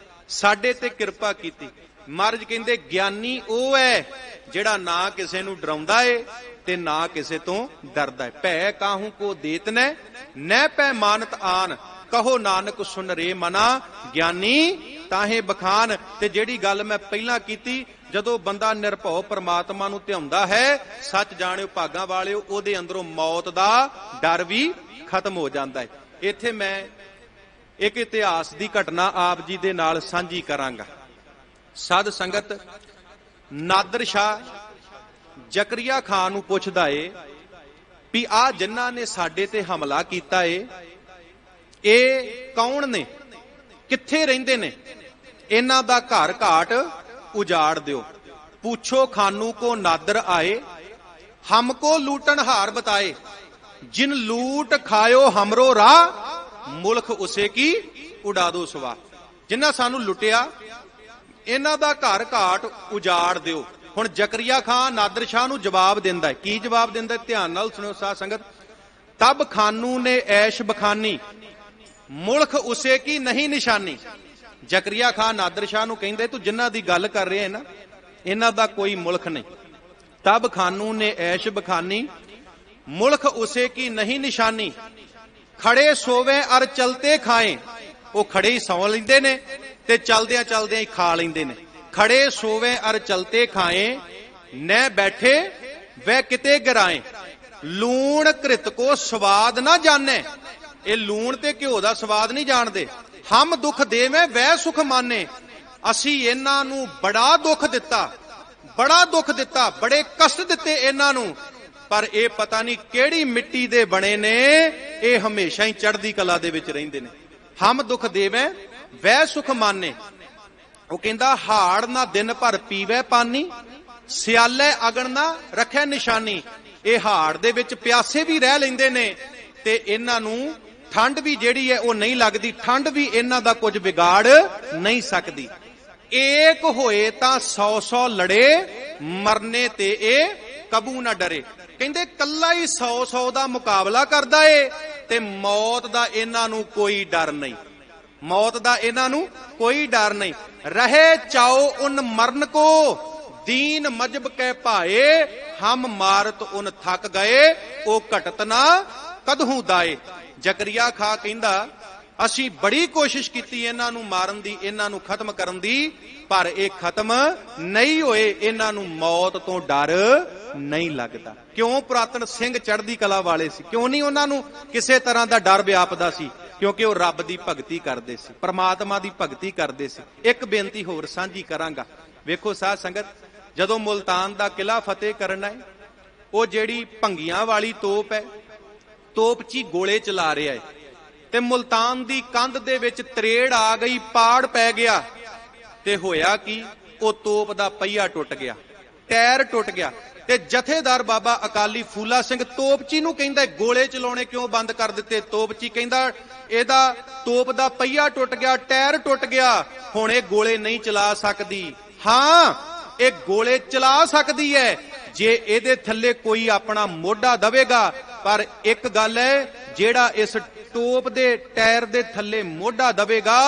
ਸਾਡੇ ਤੇ ਕਿਰਪਾ ਕੀਤੀ। ਮਹਾਰਾਜ ਕਹਿੰਦੇ ਗਿਆਨੀ ਉਹ ਹੈ ਜਿਹੜਾ ਨਾ ਕਿਸੇ ਨੂੰ ਡਰਾਉਂਦਾ ਏ ਤੇ ਨਾ ਕਿਸੇ ਤੋਂ ਡਰਦਾ ਹੈ। ਭੈ ਕਾਹੂ ਕੋ ਦੇਤ ਨੈ ਨੈ ਪੈ ਮਾਨਤ ਆਨ, ਕਹੋ ਨਾਨਕ ਸੁਨ ਰੇ ਮਨਾ, ਗਿਆਨੀ ਤਾਹੇ ਬਖਾਨ। ਤੇ ਜਿਹੜੀ ਗੱਲ ਮੈਂ ਪਹਿਲਾਂ ਕੀਤੀ, ਜਦੋਂ ਬੰਦਾ ਨਿਰਭਉ ਪਰਮਾਤਮਾ ਨੂੰ ਧਿਆਉਂਦਾ ਹੈ, ਸੱਚ ਜਾਣਿਓ ਭਾਗਾਂ ਵਾਲਿਓ, ਉਹਦੇ ਅੰਦਰੋਂ ਮੌਤ ਦਾ ਡਰ ਵੀ ਖਤਮ ਹੋ ਜਾਂਦਾ ਹੈ। ਇੱਥੇ ਮੈਂ ਇੱਕ ਇਤਿਹਾਸ ਦੀ ਘਟਨਾ ਆਪ ਜੀ ਦੇ ਨਾਲ ਸਾਂਝੀ ਕਰਾਂਗਾ। ਸਾਧ ਸੰਗਤ, ਨਾਦਰ ਸ਼ਾਹ ਜ਼ਕਰੀਆ ਖਾਨ ਨੂੰ ਪੁੱਛਦਾ ਏ ਵੀ ਆਹ ਜਿਨ੍ਹਾਂ ਨੇ ਸਾਡੇ ਤੇ ਹਮਲਾ ਕੀਤਾ ਏ, ਇਹ ਕੌਣ ਨੇ, ਕਿੱਥੇ ਰਹਿੰਦੇ ਨੇ, ਇਹਨਾਂ ਦਾ ਘਰ ਘਾਟ ਉਜਾੜ ਦਿਓ। ਪੁੱਛੋ ਖਾਨੂ ਕੋ ਨਾਦਰ ਆਏ, ਹਮਕੋ ਲੂਟਨ ਹਾਰ ਬਤਾਏ। ਜਿਨ ਲੂਟ ਖਾਇਓ ਹਮਰੋ ਰਾਹ, ਮੁਲਕ ਉਸੇ ਕੀ ਉਡਾ ਦੋ ਸਵਾ। ਜਿਨ੍ਹਾਂ ਸਾਨੂੰ ਲੁੱਟਿਆ, ਇਹਨਾਂ ਦਾ ਘਰ ਘਾਟ ਉਜਾੜ ਦਿਓ। ਹੁਣ ਜ਼ਕਰੀਆ ਖਾਨ ਨਾਦਰ ਸ਼ਾਹ ਨੂੰ ਜਵਾਬ ਦਿੰਦਾ ਹੈ। ਕੀ ਜਵਾਬ ਦਿੰਦਾ? ਧਿਆਨ ਨਾਲ ਸੁਣਿਓ ਸਾਧ ਸੰਗਤ। ਤਬ ਖਾਨੂ ਨੇ ਐਸ਼ ਬਖਾਨੀ, ਮੁਲਕ ਉਸੇ ਕੀ ਨਹੀਂ ਨਿਸ਼ਾਨੀ। ਜ਼ਕਰੀਆ ਖਾਨ ਨਾਦਰ ਸ਼ਾਹ ਨੂੰ ਕਹਿੰਦੇ ਤੂੰ ਜਿਨ੍ਹਾਂ ਦੀ ਗੱਲ ਕਰ ਰਿਹਾ ਨਾ ਇਹਨਾਂ ਦਾ ਕੋਈ ਮੁਲਕ ਨਹੀਂ। ਤਬ ਖਾਨੂ ਨੇ ਐਸ਼ ਬਖਾਨੀ ਮੁਲਕ ਉਸੇ ਕੀ ਨਹੀਂ ਨਿਸ਼ਾਨੀ। ਖੜੇ ਸੋਵੇ ਅਰ ਚਲਤੇ ਖਾਏ, ਉਹ ਖੜੇ ਹੀ ਸੌਂ ਲੈਂਦੇ ਨੇ ਤੇ ਚਲਦਿਆਂ ਚਲਦਿਆਂ ਹੀ ਖਾ ਲੈਂਦੇ ਨੇ। ਖੜੇ ਸੋਵੇ ਅਰ ਚਲਤੇ ਖਾਏ ਨੈ ਬੈਠੇ ਵੈ ਕਿਤੇ ਗਿਰਾਏ। ਲੂਣ ਘ੍ਰਿਤ ਕੋ ਸਵਾਦ ਨਾ ਜਾਣੇ, ਇਹ ਲੂਣ ਤੇ ਘਿਓ ਦਾ ਸਵਾਦ ਨਹੀਂ ਜਾਣਦੇ। ਹਮ ਦੁੱਖ ਦੇਵੇਂ ਵੈ ਸੁਖ ਮਾਨੇ, ਅਸੀਂ ਇਹਨਾਂ ਨੂੰ ਬੜਾ ਦੁੱਖ ਦਿੱਤਾ, ਬੜਾ ਦੁੱਖ ਦਿੱਤਾ, ਬੜੇ ਕਸ਼ਟ ਦਿੱਤੇ ਇਹਨਾਂ ਨੂੰ, ਪਰ ਇਹ ਪਤਾ ਨਹੀਂ ਕਿਹੜੀ ਮਿੱਟੀ ਦੇ ਬਣੇ ਨੇ, ਇਹ ਹਮੇਸ਼ਾ ਹੀ ਚੜ੍ਹਦੀ ਕਲਾ ਦੇ ਵਿੱਚ ਰਹਿੰਦੇ ਨੇ। ਹਮ ਦੁੱਖ ਦੇਵੇਂ ਵੈ ਸੁਖ ਮਾਨੇ। ਉਹ ਕਹਿੰਦਾ ਹਾੜ ਨਾ ਦਿਨ ਭਰ ਪੀਵੇ ਪਾਨੀ, ਸਿਆਲੇ ਅਗਣ ਨਾ ਰੱਖੇ ਨਿਸ਼ਾਨੀ। ਇਹ ਹਾੜ ਦੇ ਵਿੱਚ ਪਿਆਸੇ ਵੀ ਰਹਿ ਲੈਂਦੇ ਨੇ ਤੇ ਇਹਨਾਂ ਨੂੰ ਠੰਡ ਵੀ ਜਿਹੜੀ ਹੈ ਉਹ ਨਹੀਂ ਲੱਗਦੀ, ਠੰਡ ਵੀ ਇਹਨਾਂ ਦਾ ਕੁਝ ਵਿਗਾੜ ਨਹੀਂ ਸਕਦੀ। ਏਕ ਹੋਏ ਤਾਂ 100 ਲੜੇ, ਮਰਨੇ ਤੇ ਇਹ ਕਬੂ ਨਾ ਡਰੇ। ਕਹਿੰਦੇ ਕੱਲਾ ਹੀ 100 ਦਾ ਮੁਕਾਬਲਾ ਕਰਦਾ ਏ ਤੇ ਮੌਤ ਦਾ ਇਹਨਾਂ ਨੂੰ ਕੋਈ ਡਰ ਨਹੀਂ, ਮੌਤ ਦਾ ਇਹਨਾਂ ਨੂੰ ਕੋਈ ਡਰ ਨਹੀਂ। ਰਹੇ ਚਾਓ ਉਨ ਮਰਨ ਕੋ, ਦੀਨ ਮਜਬ ਕੇ ਭਾਏ, ਹਮ ਮਾਰਤ ਉਨ ਥੱਕ ਗਏ, ਉਹ ਘਟਤ ਨਾ ਕਦਹੂ ਦਾਏ। ਜ਼ਕਰੀਆ ਖਾਂ ਕਹਿੰਦਾ ਅਸੀਂ ਬੜੀ ਕੋਸ਼ਿਸ਼ ਕੀਤੀ ਇਹਨਾਂ ਨੂੰ ਮਾਰਨ ਦੀ, ਇਹਨਾਂ ਨੂੰ ਖਤਮ ਕਰਨ ਦੀ, ਪਰ ਇਹ ਖਤਮ ਨਹੀਂ ਹੋਏ। ਇਹਨਾਂ ਨੂੰ ਮੌਤ ਤੋਂ ਡਰ ਨਹੀਂ ਲੱਗਦਾ। ਕਿਉਂ? ਪੁਰਾਤਨ ਸਿੰਘ ਚੜ੍ਹਦੀ ਕਲਾ ਵਾਲੇ ਸੀ। ਕਿਉਂ ਨਹੀਂ ਉਹਨਾਂ ਨੂੰ ਕਿਸੇ ਤਰ੍ਹਾਂ ਦਾ ਡਰ ਵਿਆਪਦਾ ਸੀ? ਕਿਉਂਕਿ ਉਹ ਰੱਬ ਦੀ ਭਗਤੀ ਕਰਦੇ ਸੀ, ਪਰਮਾਤਮਾ ਦੀ ਭਗਤੀ ਕਰਦੇ ਸੀ। ਇੱਕ ਬੇਨਤੀ ਹੋਰ ਸਾਂਝੀ ਕਰਾਂਗਾ। ਵੇਖੋ ਸਾਧ ਸੰਗਤ, ਜਦੋਂ ਮੁਲਤਾਨ ਦਾ ਕਿਲਾ ਫਤਿਹ ਕਰਨਾ ਹੈ, ਉਹ ਜਿਹੜੀ ਭੰਗੀਆਂ ਵਾਲੀ ਤੋਪ ਹੈ, ਤੋਪ 'ਚ ਹੀ ਗੋਲੇ ਚਲਾ ਰਿਹਾ ਹੈ ਤੇ ਮੁਲਤਾਨ ਦੀ ਕੰਧ ਦੇ ਵਿੱਚ ਤਰੇੜ ਆ ਗਈ, ਪਾੜ ਪੈ ਗਿਆ ਤੇ ਹੋਇਆ ਕੀ? ਉਹ ਤੋਪ ਦਾ ਪਹੀਆ ਟੁੱਟ ਗਿਆ, ਟਾਇਰ ਟੁੱਟ ਗਿਆ ਤੇ ਜਥੇਦਾਰ ਬਾਬਾ ਅਕਾਲੀ ਫੂਲਾ ਸਿੰਘ ਤੋਪਚੀ ਨੂੰ ਕਹਿੰਦਾ ਗੋਲੇ ਚਲਾਉਣੇ ਕਿਉਂ ਬੰਦ ਕਰ ਦਿੱਤੇ? ਤੋਪਚੀ ਕਹਿੰਦਾ ਇਹਦਾ ਤੋਪ ਦਾ ਪਹੀਆ ਟੁੱਟ ਗਿਆ, ਟਾਇਰ ਟੁੱਟ ਗਿਆ, ਹੁਣ ਇਹ ਗੋਲੇ ਨਹੀਂ ਚਲਾ ਸਕਦੀ। ਹਾਂ, ਇਹ ਗੋਲੇ ਚਲਾ ਸਕਦੀ ਹੈ ਜੇ ਇਹਦੇ ਥੱਲੇ ਕੋਈ ਆਪਣਾ ਮੋਢਾ ਦਵੇਗਾ। ਪਰ ਇੱਕ ਗੱਲ ਹੈ, ਜਿਹੜਾ ਇਸ ਤੋਪ ਦੇ ਟਾਇਰ ਦੇ ਥੱਲੇ ਮੋਢਾ ਦਵੇਗਾ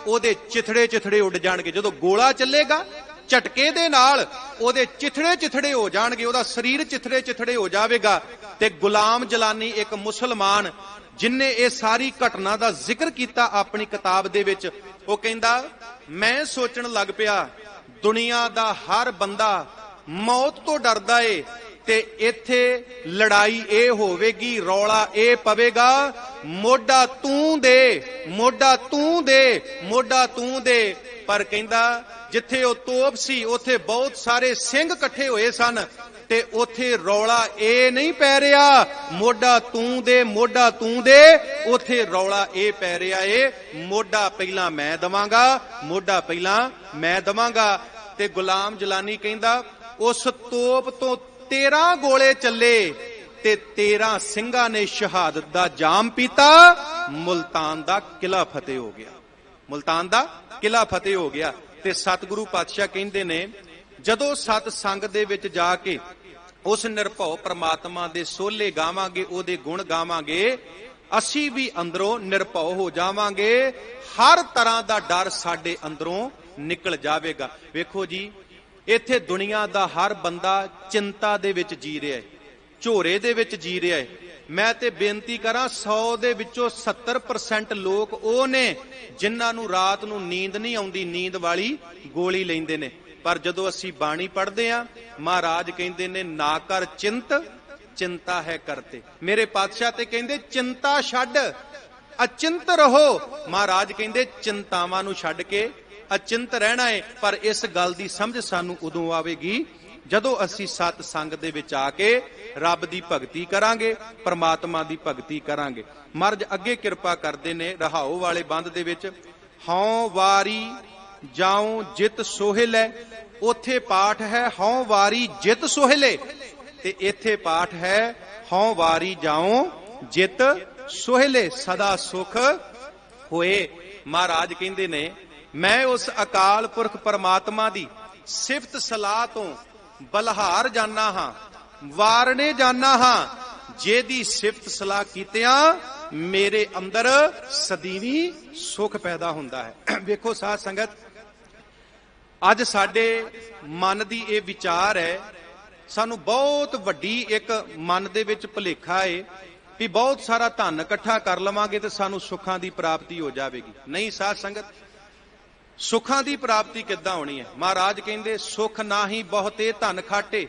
ਉਹਦੇ ਚਿਥੜੇ ਚਿਥੜੇ ਉੱਡ ਜਾਣਗੇ। ਜਦੋਂ ਗੋਲਾ ਚੱਲੇਗਾ ਝਟਕੇ ਦੇ ਨਾਲ ਉਹਦੇ ਚਿਥੜੇ ਚਿਥੜੇ ਹੋ ਜਾਣਗੇ, ਉਹਦਾ ਸਰੀਰ ਚਿਥੜੇ ਚਿਥੜੇ ਹੋ ਜਾਵੇਗਾ। ਤੇ ਗੁਲਾਮ ਜਲਾਨੀ ਇੱਕ ਮੁਸਲਮਾਨ ਜਿਨਨੇ ਇਹ ਸਾਰੀ ਘਟਨਾ ਦਾ ਜ਼ਿਕਰ ਕੀਤਾ ਆਪਣੀ ਕਿਤਾਬ ਦੇ ਵਿੱਚ, ਉਹ ਕਹਿੰਦਾ ਮੈਂ ਸੋਚਣ ਲੱਗ ਪਿਆ ਦੁਨੀਆ ਦਾ ਹਰ ਬੰਦਾ ਮੌਤ ਤੋਂ ਡਰਦਾ ਏ ਤੇ ਇੱਥੇ ਲੜਾਈ ਇਹ ਹੋਵੇਗੀ, ਰੌਲਾ ਇਹ ਪਵੇਗਾ, ਮੋਢਾ ਤੂੰ ਦੇ, ਮੋਢਾ ਤੂੰ ਦੇ, ਮੋਢਾ ਤੂੰ ਦੇ। ਪਰ ਕਹਿੰਦਾ ਜਿੱਥੇ ਉਹ ਤੋਪ ਸੀ ਉੱਥੇ ਬਹੁਤ ਸਾਰੇ ਸਿੰਘ ਇਕੱਠੇ ਹੋਏ ਸਨ ਤੇ ਉੱਥੇ ਰੌਲਾ ਇਹ ਨਹੀਂ ਪੈ ਰਿਹਾ ਮੋਢਾ ਤੂੰ ਦੇ, ਮੋਢਾ ਤੂੰ ਦੇ, ਉੱਥੇ ਰੌਲਾ ਇਹ ਪੈ ਰਿਹਾ ਏ ਮੋਢਾ ਪਹਿਲਾਂ ਮੈਂ ਦਵਾਂਗਾ, ਮੋਢਾ ਪਹਿਲਾਂ ਮੈਂ ਦਵਾਂਗਾ। ਤੇ ਗੁਲਾਮ ਜਲਾਨੀ ਕਹਿੰਦਾ ਉਸ ਤੋਪ ਤੋਂ 13 ਗੋਲੇ ਚੱਲੇ ਤੇ 13 ਸਿੰਘਾਂ ਨੇ ਸ਼ਹਾਦਤ ਦਾ ਜਾਮ ਪੀਤਾ। ਮੁਲਤਾਨ ਦਾ ਕਿਲਾ ਫਤਿਹ ਹੋ ਗਿਆ, ਮੁਲਤਾਨ ਦਾ ਕਿਲਾ ਫਤਿਹ ਹੋ ਗਿਆ। ਤੇ ਸਤਿਗੁਰੂ ਪਾਤਸ਼ਾਹ ਕਹਿੰਦੇ ਨੇ ਜਦੋਂ ਸਤ ਸੰਗ ਦੇ ਵਿੱਚ ਜਾ ਕੇ ਉਸ ਨਿਰਭਉ ਪ੍ਰਮਾਤਮਾ ਦੇ ਸੋਲੇ ਗਾਵਾਂਗੇ, ਉਹਦੇ ਗੁਣ ਗਾਵਾਂਗੇ, ਅਸੀਂ ਵੀ ਅੰਦਰੋਂ ਨਿਰਭਉ ਹੋ ਜਾਵਾਂਗੇ, ਹਰ ਤਰ੍ਹਾਂ ਦਾ ਡਰ ਸਾਡੇ ਅੰਦਰੋਂ ਨਿਕਲ ਜਾਵੇਗਾ। ਵੇਖੋ ਜੀ, ਇੱਥੇ ਦੁਨੀਆ ਦਾ ਹਰ ਬੰਦਾ ਚਿੰਤਾ ਦੇ ਵਿੱਚ ਜੀ ਰਿਹਾ ਹੈ, ਝੋਰੇ ਦੇ ਵਿੱਚ ਜੀ ਰਿਹਾ ਹੈ। ਮੈਂ ਤੇ ਬੇਨਤੀ ਕਰਾਂ 100 ਦੇ ਵਿੱਚੋਂ 70% ਲੋਕ ਉਹ ਨੇ ਜਿਨ੍ਹਾਂ ਨੂੰ ਰਾਤ ਨੂੰ ਨੀਂਦ ਨਹੀਂ ਆਉਂਦੀ, ਨੀਂਦ ਵਾਲੀ ਗੋਲੀ ਲੈਂਦੇ ਨੇ। ਪਰ ਜਦੋਂ ਅਸੀਂ ਬਾਣੀ ਪੜ੍ਹਦੇ ਹਾਂ, ਮਹਾਰਾਜ ਕਹਿੰਦੇ ਨੇ ਨਾ ਕਰ ਚਿੰਤ, ਚਿੰਤਾ ਹੈ ਕਰਤੇ। ਮੇਰੇ ਪਾਤਸ਼ਾਹ ਤੇ ਕਹਿੰਦੇ ਚਿੰਤਾ ਛੱਡ, ਅਚਿੰਤ ਰਹੋ। ਮਹਾਰਾਜ ਕਹਿੰਦੇ ਚਿੰਤਾਵਾਂ ਨੂੰ ਛੱਡ ਕੇ ਅਚਿੰਤ ਰਹਿਣਾ ਹੈ। ਪਰ ਇਸ ਗੱਲ ਦੀ ਸਮਝ ਸਾਨੂੰ ਉਦੋਂ ਆਵੇਗੀ ਜਦੋਂ ਅਸੀਂ ਸਤ ਸੰਗ ਦੇ ਵਿੱਚ ਆ ਕੇ ਰੱਬ ਦੀ ਭਗਤੀ ਕਰਾਂਗੇ, ਪਰਮਾਤਮਾ ਦੀ ਭਗਤੀ ਕਰਾਂਗੇ। ਮਹਾਰਾਜ ਅੱਗੇ ਕਿਰਪਾ ਕਰਦੇ ਨੇ ਰਹਾਉ ਵਾਲੇ ਬੰਦ ਦੇ ਵਿੱਚ, ਹਉ ਵਾਰੀ ਜਾਉ ਜਿਤ ਸੋਹਿਲੇ, ਉੱਥੇ ਪਾਠ ਹੈ ਹਉ ਵਾਰੀ ਜਿਤ ਸੋਹਿਲੇ ਤੇ ਇੱਥੇ ਪਾਠ ਹੈ ਹਉ ਵਾਰੀ ਜਾਉ ਜਿਤ ਸੋਹਿਲੇ, ਸਦਾ ਸੁਖ ਹੋਏ। ਮਹਾਰਾਜ ਕਹਿੰਦੇ ਨੇ ਮੈਂ ਉਸ ਅਕਾਲ ਪੁਰਖ ਪਰਮਾਤਮਾ ਦੀ ਸਿਫਤ ਸਲਾਹ ਤੋਂ ਬਲਹਾਰ ਜਾਨਾ ਹਾਂ, ਵਾਰਨੇ ਜਾਨਾ ਹਾਂ, ਜਿਹਦੀ ਸਿਫਤ ਸਲਾਹ ਕੀਤਿਆਂ ਮੇਰੇ ਅੰਦਰ ਸਦੀਵੀ ਸੁਖ ਪੈਦਾ ਹੁੰਦਾ ਹੈ। ਵੇਖੋ ਸਾਧ ਸੰਗਤ, ਅੱਜ ਸਾਡੇ ਮਨ ਦੀ ਇਹ ਵਿਚਾਰ ਹੈ, ਸਾਨੂੰ ਬਹੁਤ ਵੱਡੀ ਇੱਕ ਮਨ ਦੇ ਵਿੱਚ ਭੁਲੇਖਾ ਹੈ ਵੀ ਬਹੁਤ ਸਾਰਾ ਧਨ ਇਕੱਠਾ ਕਰ ਲਵਾਂਗੇ ਤੇ ਸਾਨੂੰ ਸੁੱਖਾਂ ਦੀ ਪ੍ਰਾਪਤੀ ਹੋ ਜਾਵੇਗੀ। ਨਹੀਂ ਸਾਧ ਸੰਗਤ, ਸੁੱਖਾਂ ਦੀ ਪ੍ਰਾਪਤੀ ਕਿੱਦਾਂ ਹੋਣੀ ਹੈ? ਮਹਾਰਾਜ ਕਹਿੰਦੇ ਸੁਖ ਨਾਹੀ ਬਹੁਤੇ ਧਨ ਖਾਟੇ,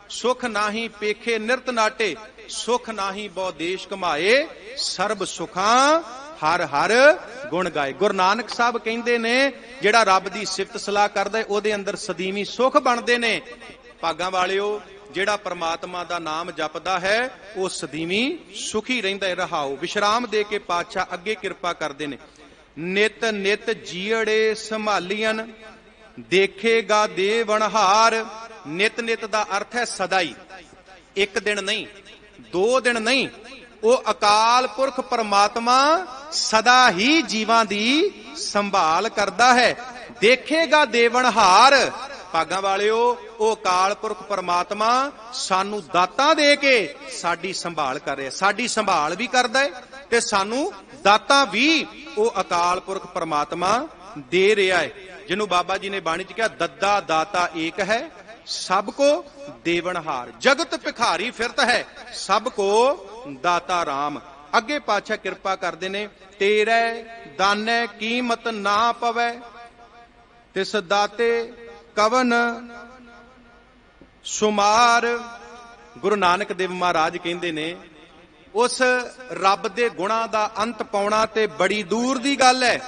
ਸੁਖ ਨਾਹੀ ਪੇਖੇ ਨਿਰਤ ਨਾਟੇ, ਸੁਖ ਨਾਹੀ ਬਹੁ ਦੇਸ਼ ਕਮਾਏ, ਸਰਬ ਸੁਖਾਂ ਹਰ ਹਰ ਗੁਣ ਗਾਏ। ਗੁਰੂ ਨਾਨਕ ਸਾਹਿਬ ਕਹਿੰਦੇ ਨੇ ਜਿਹੜਾ ਰੱਬ ਦੀ ਸਿਫਤ ਸਲਾਹ ਕਰਦਾ ਉਹਦੇ ਅੰਦਰ ਸਦੀਵੀ ਸੁਖ ਬਣਦੇ ਨੇ। ਭਾਗਾਂ ਵਾਲਿਓ, ਜਿਹੜਾ ਪ੍ਰਮਾਤਮਾ ਦਾ ਨਾਮ ਜਪਦਾ ਹੈ ਉਹ ਸਦੀਵੀ ਸੁਖੀ ਰਹਿੰਦਾ ਹੈ। ਰਹਾਓ ਵਿਸ਼ਰਾਮ ਦੇ ਕੇ ਪਾਤਸ਼ਾਹ ਅੱਗੇ ਕਿਰਪਾ ਕਰਦੇ ਨੇ। ਨਿਤ ਨਿਤ ਜੀੜੇ ਸੰਭਾਲੀਆਂ, ਦੇਖੇਗਾ ਦੇਵਨਹਾਰ। ਨਿਤ ਨਿਤ ਦਾ ਅਰਥ ਹੈ ਸਦਾ ਹੀ, ਇੱਕ ਦਿਨ ਨਹੀਂ, 2 ਦਿਨ ਨਹੀਂ। ਉਹ ਅਕਾਲ ਪੁਰਖ ਪਰਮਾਤਮਾ ਸਦਾ ਹੀ ਜੀਵਾਂ ਦੀ ਸੰਭਾਲ ਕਰਦਾ ਹੈ। ਦੇਖੇਗਾ ਦੇਵਨਹਾਰ। ਭਾਗਾਂ ਵਾਲਿਓ, ਉਹ ਅਕਾਲ ਪੁਰਖ ਪਰਮਾਤਮਾ ਸਾਨੂੰ ਦਾਤਾਂ ਦੇ ਕੇ ਸਾਡੀ ਸੰਭਾਲ ਕਰ ਰਿਹਾ। ਸਾਡੀ ਸੰਭਾਲ ਵੀ ਕਰਦਾ ਹੈ ਤੇ ਸਾਨੂੰ ਦਾਤਾਂ ਵੀ ਉਹ ਅਕਾਲ ਪੁਰਖ ਪਰਮਾਤਮਾ ਦੇ ਰਿਹਾ ਹੈ। ਜਿਹਨੂੰ ਬਾਬਾ ਜੀ ਨੇ ਬਾਣੀ ਚ ਕਿਹਾ, ਦੱਦਾ ਦਾਤਾ ਏਕ ਹੈ, ਸਭ ਕੋ ਦੇਵਨਹਾਰ। ਜਗਤ ਭਿਖਾਰੀ ਫਿਰਤ ਹੈ, ਸਭ ਕੋ ਦਾਤਾ ਰਾਮ। ਅੱਗੇ ਪਾਤਸ਼ਾਹ ਕਿਰਪਾ ਕਰਦੇ ਨੇ। ਤੇਰੇ ਦਾਨੇ ਕੀਮਤ ਨਾ ਪਵੈ, ਤਿਸ ਦਾਤੇ ਕਵਨ ਸੁਮਾਰ। ਗੁਰੂ ਨਾਨਕ ਦੇਵ ਮਹਾਰਾਜ ਕਹਿੰਦੇ ਨੇ ਉਸ ਰੱਬ ਦੇ ਗੁਣਾਂ ਦਾ ਅੰਤ ਪਾਉਣਾ ਤੇ ਬੜੀ ਦੂਰ ਦੀ ਗੱਲ ਹੈ।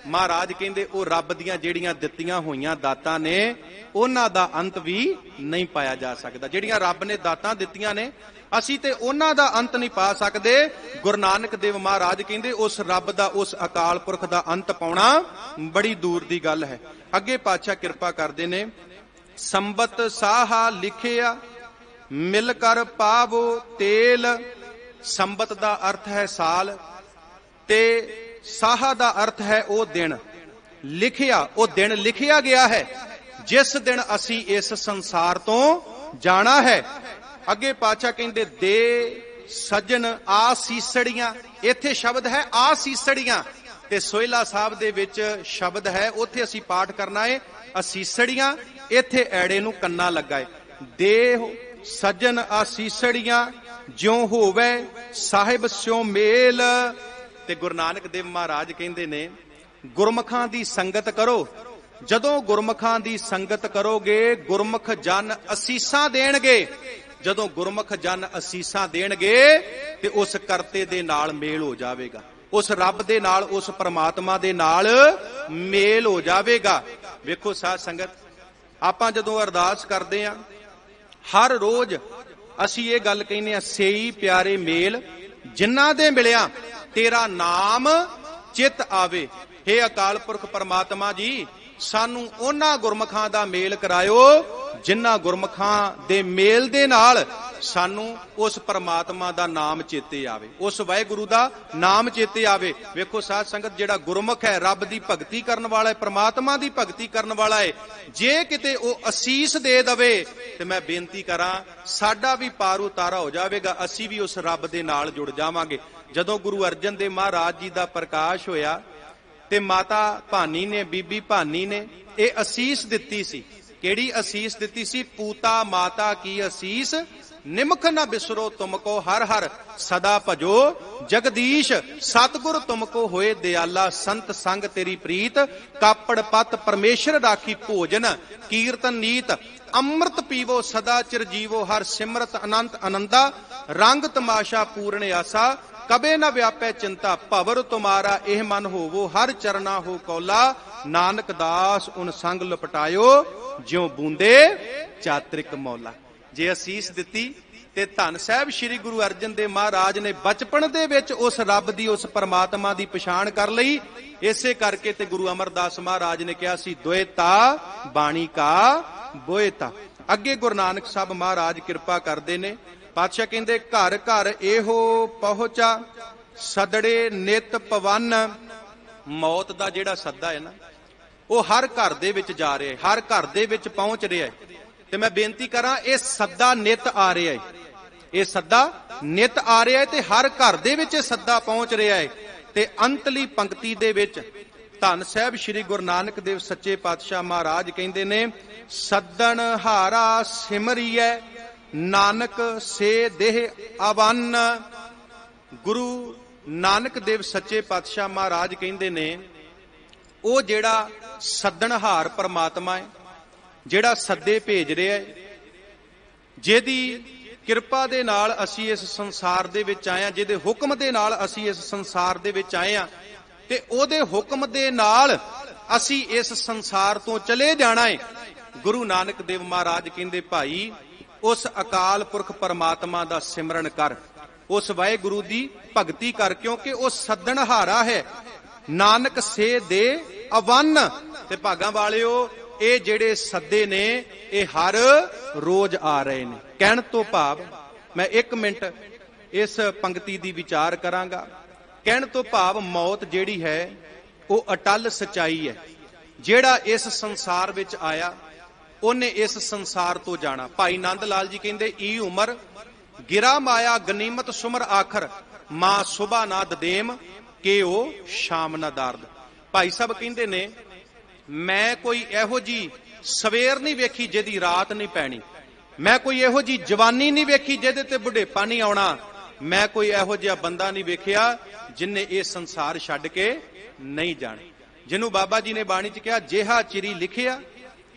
ਮਹਾਰਾਜ ਕਹਿੰਦੇ ਉਹ ਰੱਬ ਦੀਆਂ ਜਿਹੜੀਆਂ ਦਿੱਤੀਆਂ ਹੋਈਆਂ ਦਾਤਾਂ ਨੇ ਉਹਨਾਂ ਦਾ ਅੰਤ ਵੀ ਨਹੀਂ ਪਾਇਆ ਜਾ ਸਕਦਾ। ਜਿਹੜੀਆਂ ਰੱਬ ਨੇ ਦਾਤਾਂ ਦਿੱਤੀਆਂ ਨੇ ਅਸੀਂ ਤੇ ਉਹਨਾਂ ਦਾ ਅੰਤ ਨਹੀਂ ਪਾ ਸਕਦੇ। ਗੁਰੂ ਨਾਨਕ ਦੇਵ ਮਹਾਰਾਜ ਕਹਿੰਦੇ ਉਸ ਰੱਬ ਦਾ, ਉਸ ਅਕਾਲ ਪੁਰਖ ਦਾ ਅੰਤ ਪਾਉਣਾ ਬੜੀ ਦੂਰ ਦੀ ਗੱਲ ਹੈ। ਅੱਗੇ ਪਾਤਸ਼ਾਹ ਕਿਰਪਾ ਕਰਦੇ ਨੇ। ਸੰਬਤ ਸਾਹਾ ਲਿਖਿਆ, ਮਿਲ ਕਰ ਪਾਵੋ ਤੇਲ। ਸੰਬਤ ਦਾ ਅਰਥ ਹੈ ਸਾਲ ਤੇ ਸਾਹਾ ਦਾ ਅਰਥ ਹੈ ਉਹ ਦਿਨ। ਲਿਖਿਆ, ਉਹ ਦਿਨ ਲਿਖਿਆ ਗਿਆ ਹੈ ਜਿਸ ਦਿਨ ਅਸੀਂ ਇਸ ਸੰਸਾਰ ਤੋਂ ਜਾਣਾ ਹੈ। ਅੱਗੇ ਪਾਤਸ਼ਾਹ ਕਹਿੰਦੇ ਦੇ ਸੱਜਣ ਆਸੀਸੜੀਆਂ। ਇੱਥੇ ਸ਼ਬਦ ਹੈ ਆਸੀਸੜੀਆਂ ਤੇ ਸੋਹਿਲਾ ਸਾਹਿਬ ਦੇ ਵਿੱਚ ਸ਼ਬਦ ਹੈ, ਉੱਥੇ ਅਸੀਂ ਪਾਠ ਕਰਨਾ ਹੈ ਅਸੀਸੜੀਆਂ, ਇੱਥੇ ਐੜੇ ਨੂੰ ਕੰਨਾ ਲੱਗਾ ਹੈ। ਦੇ ਸੱਜਣ ਆਸੀਸੜੀਆਂ, ਜਿਉ ਹੋਵੇ ਸਾਹਿਬ ਸਿਉ ਮੇਲ। ਤੇ ਗੁਰੂ ਨਾਨਕ ਦੇਵ ਮਹਾਰਾਜ ਕਹਿੰਦੇ ਨੇ ਗੁਰਮੁਖਾਂ ਦੀ ਸੰਗਤ ਕਰੋ। ਜਦੋਂ ਗੁਰਮੁਖਾਂ ਦੀ ਸੰਗਤ ਕਰੋਗੇ ਗੁਰਮੁਖ ਜਨ ਅਸੀਸਾਂ ਦੇਣਗੇ। ਜਦੋਂ ਗੁਰਮੁਖ ਜਨ ਅਸੀਸਾਂ ਦੇਣਗੇ ਤੇ ਉਸ ਕਰਤੇ ਦੇ ਨਾਲ ਮੇਲ ਹੋ ਜਾਵੇਗਾ, ਉਸ ਰੱਬ ਦੇ ਨਾਲ, ਉਸ ਪਰਮਾਤਮਾ ਦੇ ਨਾਲ ਮੇਲ ਹੋ ਜਾਵੇਗਾ। ਵੇਖੋ ਸਾਧ ਸੰਗਤ, ਆਪਾਂ ਜਦੋਂ ਅਰਦਾਸ ਕਰਦੇ ਆਂ ਹਰ ਰੋਜ਼ ਅਸੀਂ ਇਹ ਗੱਲ ਕਹਿੰਦੇ ਆ, ਸੇਈ ਪਿਆਰੇ ਮੇਲ ਜਿਨ੍ਹਾਂ ਦੇ ਮਿਲਿਆ ਤੇਰਾ ਨਾਮ ਚਿਤ ਆਵੇ। ਹੇ ਅਕਾਲ ਪੁਰਖ ਪਰਮਾਤਮਾ ਜੀ, ਸਾਨੂੰ ਉਹਨਾਂ ਗੁਰਮੁਖਾਂ ਦਾ ਮੇਲ ਕਰਾਇਓ ਜਿਨ੍ਹਾਂ ਗੁਰਮੁਖਾਂ ਦੇ ਮੇਲ ਦੇ ਨਾਲ ਸਾਨੂੰ ਉਸ ਪਰਮਾਤਮਾ ਦਾ ਨਾਮ ਚੇਤੇ ਆਵੇ, ਉਸ ਵਾਹਿਗੁਰੂ ਦਾ ਨਾਮ ਚੇਤੇ ਆਵੇ। ਵੇਖੋ ਸਾਧ ਸੰਗਤ, ਜਿਹੜਾ ਗੁਰਮੁਖ ਹੈ ਰੱਬ ਦੀ ਭਗਤੀ ਕਰਨ ਵਾਲਾ ਹੈ, ਪਰਮਾਤਮਾ ਦੀ ਭਗਤੀ ਕਰਨ ਵਾਲਾ ਹੈ, ਜੇ ਕਿਤੇ ਉਹ ਅਸੀਸ ਦੇ ਦਵੇ ਤੇ ਮੈਂ ਬੇਨਤੀ ਕਰਾਂ ਸਾਡਾ ਵੀ ਪਾਰ ਉਤਾਰਾ ਹੋ ਜਾਵੇਗਾ, ਅਸੀਂ ਵੀ ਉਸ ਰੱਬ ਦੇ ਨਾਲ ਜੁੜ ਜਾਵਾਂਗੇ। ਜਦੋਂ ਗੁਰੂ ਅਰਜਨ ਦੇਵ ਮਹਾਰਾਜ ਜੀ ਦਾ ਪ੍ਰਕਾਸ਼ ਹੋਇਆ ਤੇ ਮਾਤਾ ਭਾਨੀ ਨੇ, ਬੀਬੀ ਭਾਨੀ ਨੇ ਇਹ ਅਸੀਸ ਦਿੱਤੀ ਸੀ। ਕਿਹੜੀ ਅਸੀਸ ਦਿੱਤੀ ਸੀ? ਪੂਤਾ ਮਾਤਾ ਕੀ ਅਸੀਸ, ਨਿਮਖ ਨਾ ਬਿਸਰੋ ਤੁਮਕੋ ਹਰ ਹਰ ਸਦਾ ਭਜੋ ਜਗਦੀਸ਼। ਸਤਿਗੁਰ ਤੁਮਕੋ ਹੋਏ ਦਿਆਲਾ, ਸੰਤ ਸੰਗ ਤੇਰੀ ਪ੍ਰੀਤ, ਕਾਪੜ ਪਤ ਪਰਮੇਸ਼ਰ ਰਾਖੀ ਭੋਜਨ ਕੀਰਤਨ ਨੀਤ। ਅੰਮ੍ਰਿਤ ਪੀਵੋ ਸਦਾ ਚਿਰ ਜੀਵੋ, ਹਰ ਸਿਮਰਤ ਅਨੰਤ ਅਨੰਦਾ, ਰੰਗ ਤਮਾਸ਼ਾ ਪੂਰਨ ਆਸਾ, ਕਬੇ ਨਾ ਵਿਆਪੈ ਚਿੰਤਾ, ਭਵਰ ਤੁਮਾਰਾ ਇਹ ਮਨ ਹੋਵੋ, ਹਰ ਚਰਨਾ ਹੋ ਕੌਲਾ, ਨਾਨਕ ਦਾਸ ਉਨ ਸੰਗ ਲਪਟਾਇਓ, ਜਿਉ ਬੂੰਦੇ ਚਾਤ੍ਰਿਕ ਮੌਲਾ। ਜੇ ਅਸੀਸ ਦਿੱਤੀ ਤੇ ਧੰਨ ਸਾਹਿਬ ਸ੍ਰੀ ਗੁਰੂ ਅਰਜਨ ਦੇਵ ਮਹਾਰਾਜ ਨੇ ਬਚਪਨ ਦੇ ਵਿੱਚ ਉਸ ਰੱਬ ਦੀ, ਉਸ ਪਰਮਾਤਮਾ ਦੀ ਪਛਾਣ ਕਰ ਲਈ। ਇਸੇ ਕਰਕੇ ਤੇ ਗੁਰੂ ਅਮਰਦਾਸ ਮਹਾਰਾਜ ਨੇ ਕਿਹਾ ਸੀ, ਦੁਇਤਾ ਬਾਣੀ ਕਾ ਬੋਇਤਾ। ਅੱਗੇ ਗੁਰੂ ਨਾਨਕ ਸਾਹਿਬ ਮਹਾਰਾਜ ਕਿਰਪਾ ਕਰਦੇ ਨੇ। ਪਾਤਸ਼ਾਹ ਕਹਿੰਦੇ ਘਰ ਘਰ ਇਹੋ ਪਹੁੰਚਾ, ਸਦੜੇ ਨਿਤ ਪਵਨ। ਮੌਤ ਦਾ ਜਿਹੜਾ ਸੱਦਾ ਹੈ ਨਾ ਉਹ ਹਰ ਘਰ ਦੇ ਵਿੱਚ ਜਾ ਰਿਹਾ ਹੈ, ਹਰ ਘਰ ਦੇ ਵਿੱਚ ਪਹੁੰਚ ਰਿਹਾ ਹੈ। ਤੇ ਮੈਂ ਬੇਨਤੀ ਕਰਾਂ ਇਹ ਸੱਦਾ ਨਿਤ ਆ ਰਿਹਾ ਹੈ, ਇਹ ਸੱਦਾ ਨਿਤ ਆ ਰਿਹਾ ਹੈ ਤੇ ਹਰ ਘਰ ਦੇ ਵਿੱਚ ਇਹ ਸੱਦਾ ਪਹੁੰਚ ਰਿਹਾ ਹੈ। ਤੇ ਅੰਤਲੀ ਪੰਕਤੀ ਦੇ ਵਿੱਚ ਧੰਨ ਸਾਹਿਬ ਸ੍ਰੀ ਗੁਰੂ ਨਾਨਕ ਦੇਵ ਸੱਚੇ ਪਾਤਸ਼ਾਹ ਮਹਾਰਾਜ ਕਹਿੰਦੇ ਨੇ, ਸੱਦਣ ਹਾਰਾ ਸਿਮਰੀਐ ਨਾਨਕ ਸੇ ਦੇਹ ਅਵੰਨ। ਗੁਰੂ ਨਾਨਕ ਦੇਵ ਸੱਚੇ ਪਾਤਸ਼ਾਹ ਮਹਾਰਾਜ ਕਹਿੰਦੇ ਨੇ, ਉਹ ਜਿਹੜਾ ਸੱਦਣਹਾਰ ਪਰਮਾਤਮਾ ਹੈ, ਜਿਹੜਾ ਸੱਦੇ ਭੇਜ ਰਿਹਾ ਹੈ, ਜਿਹਦੀ ਕਿਰਪਾ ਦੇ ਨਾਲ ਅਸੀਂ ਇਸ ਸੰਸਾਰ ਦੇ ਵਿੱਚ ਆਏ ਹਾਂ, ਜਿਹਦੇ ਹੁਕਮ ਦੇ ਨਾਲ ਅਸੀਂ ਇਸ ਸੰਸਾਰ ਦੇ ਵਿੱਚ ਆਏ ਹਾਂ, ਤੇ ਉਹਦੇ ਹੁਕਮ ਦੇ ਨਾਲ ਅਸੀਂ ਇਸ ਸੰਸਾਰ ਤੋਂ ਚਲੇ ਜਾਣਾ ਹੈ। ਗੁਰੂ ਨਾਨਕ ਦੇਵ ਮਹਾਰਾਜ ਕਹਿੰਦੇ, ਭਾਈ ਉਸ ਅਕਾਲ ਪੁਰਖ ਪਰਮਾਤਮਾ ਦਾ ਸਿਮਰਨ ਕਰ, ਉਸ ਵਾਹਿਗੁਰੂ ਦੀ ਭਗਤੀ ਕਰ, ਕਿਉਂਕਿ ਉਹ ਸੱਦਣਹਾਰਾ ਹੈ। ਨਾਨਕ ਸੇ ਦੇ ਅਵੰਨ। ਤੇ ਭਾਗਾਂ ਵਾਲਿਓ, ਇਹ ਜਿਹੜੇ ਸੱਦੇ ਨੇ ਇਹ ਹਰ ਰੋਜ਼ ਆ ਰਹੇ ਨੇ। ਕਹਿਣ ਤੋਂ ਭਾਵ, ਮੈਂ 1 ਮਿੰਟ ਇਸ ਪੰਕਤੀ ਦੀ ਵਿਚਾਰ ਕਰਾਂਗਾ। ਕਹਿਣ ਤੋਂ ਭਾਵ, ਮੌਤ ਜਿਹੜੀ ਹੈ ਉਹ ਅਟਲ ਸਚਾਈ ਹੈ। ਜਿਹੜਾ ਇਸ ਸੰਸਾਰ ਵਿੱਚ ਆਇਆ ਉਹਨੇ ਇਸ ਸੰਸਾਰ ਤੋਂ ਜਾਣਾ। ਭਾਈ ਨੰਦ ਲਾਲ ਜੀ ਕਹਿੰਦੇ, ਈ ਉਮਰ ਗਿਰਾ ਮਾਇਆ ਗਨੀਮਤ ਸੁਮਰ ਆਖਰ, ਮਾਂ ਸੁਬਾ ਨਾ ਦਦੇਮ ਕਿ ਉਹ ਸ਼ਾਮ ਨਾ ਦਰਦ। ਭਾਈ ਸਾਹਿਬ ਕਹਿੰਦੇ ਨੇ, ਮੈਂ ਕੋਈ ਇਹੋ ਜੀ ਸਵੇਰ ਨਹੀਂ ਵੇਖੀ ਜਿਹਦੀ ਰਾਤ ਨਹੀਂ ਪੈਣੀ, ਮੈਂ ਕੋਈ ਇਹੋ ਜੀ ਜਵਾਨੀ ਨਹੀਂ ਵੇਖੀ ਜਿਹਦੇ ਤੇ ਬੁਢੇਪਾ ਨਹੀਂ ਆਉਣਾ, ਮੈਂ ਕੋਈ ਇਹੋ ਜਿਹਾ ਬੰਦਾ ਨਹੀਂ ਵੇਖਿਆ ਜਿਨੇ ਇਹ ਸੰਸਾਰ ਛੱਡ ਕੇ ਨਹੀਂ ਜਾਣਾ। ਜਿਹਨੂੰ ਬਾਬਾ ਜੀ ਨੇ ਬਾਣੀ 'ਚ ਕਿਹਾ, ਜਿਹਾ ਚਿਰੀ ਲਿਖਿਆ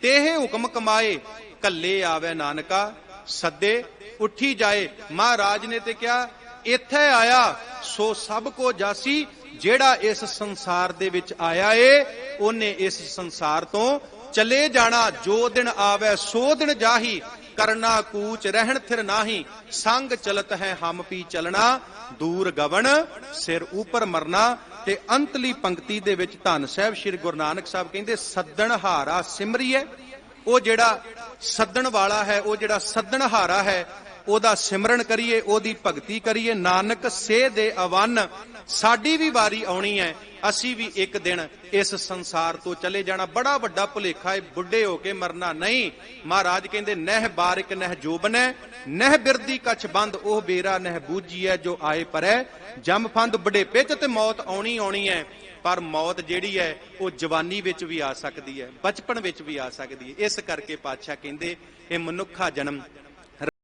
ਤੇਹ ਹੁਕਮ ਕਮਾਏ, ਕੱਲੇ ਆਵੇ ਨਾਨਕਾ ਸੱਦੇ ਉੱਠੀ ਜਾਏ। ਮਹਾਰਾਜ ਨੇ ਤੇ ਕਿਹਾ, ਇੱਥੇ ਆਇਆ ਸੋ ਸਭ ਕੋ ਜਾਸੀ, ਜਿਹੜਾ ਇਸ ਸੰਸਾਰ ਦੇ ਵਿੱਚ ਆਇਆ ਏ ਉਹਨੇ ਇਸ ਸੰਸਾਰ ਤੋਂ ਚਲੇ ਜਾਣਾ। ਜੋ ਦਿਨ ਆਵੇ ਸੋ ਦਿਨ ਜਾਹੀ, ਕਰਨਾ ਕੂਚ ਰਹਿਣ ਥਿਰ ਨਾਹੀ, ਸੰਗ ਚਲਤ ਹੈ ਹਮ ਪੀ ਚਲਣਾ, ਦੂਰ ਗਵਨ ਸਿਰ ਉਪਰ ਮਰਨਾ। ਤੇ ਅੰਤਲੀ ਪੰਕਤੀ ਦੇ ਵਿੱਚ ਧੰਨ ਸਾਹਿਬ ਸ੍ਰੀ ਗੁਰੂ ਨਾਨਕ ਸਾਹਿਬ ਕਹਿੰਦੇ, ਸੱਦਣਹਾਰਾ ਸਿਮਰੀਏ। ਉਹ ਜਿਹੜਾ ਸੱਦਣ ਵਾਲਾ ਹੈ, ਉਹ ਜਿਹੜਾ ਸੱਦਣਹਾਰਾ ਹੈ, ਉਹਦਾ ਸਿਮਰਨ ਕਰੀਏ, ਉਹਦੀ ਭਗਤੀ ਕਰੀਏ। ਨਾਨਕ ਸੇ ਦੇ ਅਵੰਨ। ਸਾਡੀ ਵੀ ਵਾਰੀ ਆਉਣੀ ਹੈ, ਅਸੀਂ ਵੀ ਇੱਕ ਦਿਨ ਇਸ ਸੰਸਾਰ ਤੋਂ ਚਲੇ ਜਾਣਾ। ਬੜਾ ਵੱਡਾ ਭੁਲੇਖਾ ਹੈ ਬੁੱਢੇ ਹੋ ਕੇ ਮਰਨਾ। ਨਹੀਂ, ਮਹਾਰਾਜ ਕਹਿੰਦੇ, ਨਹਿ ਬਾਰਿਕ ਨਹਿ ਜੋਬਨੈ, ਨਹਿ ਬਿਰਦੀ ਕਛ ਬੰਦ, ਉਹ ਬੇਰਾ ਨਹਿ ਬੂਝੀਐ ਜੋ ਆਏ ਪਰੈ ਜਮ ਫੰਦ। ਬੁਢੇਪੇ 'ਚ ਤੇ ਮੌਤ ਆਉਣੀ ਆਉਣੀ ਹੈ, ਪਰ ਮੌਤ ਜਿਹੜੀ ਹੈ ਉਹ ਜਵਾਨੀ ਵਿੱਚ ਵੀ ਆ ਸਕਦੀ ਹੈ, ਬਚਪਨ ਵਿੱਚ ਵੀ ਆ ਸਕਦੀ ਹੈ। ਇਸ ਕਰਕੇ ਪਾਤਸ਼ਾਹ ਕਹਿੰਦੇ, ਇਹ ਮਨੁੱਖਾ ਜਨਮ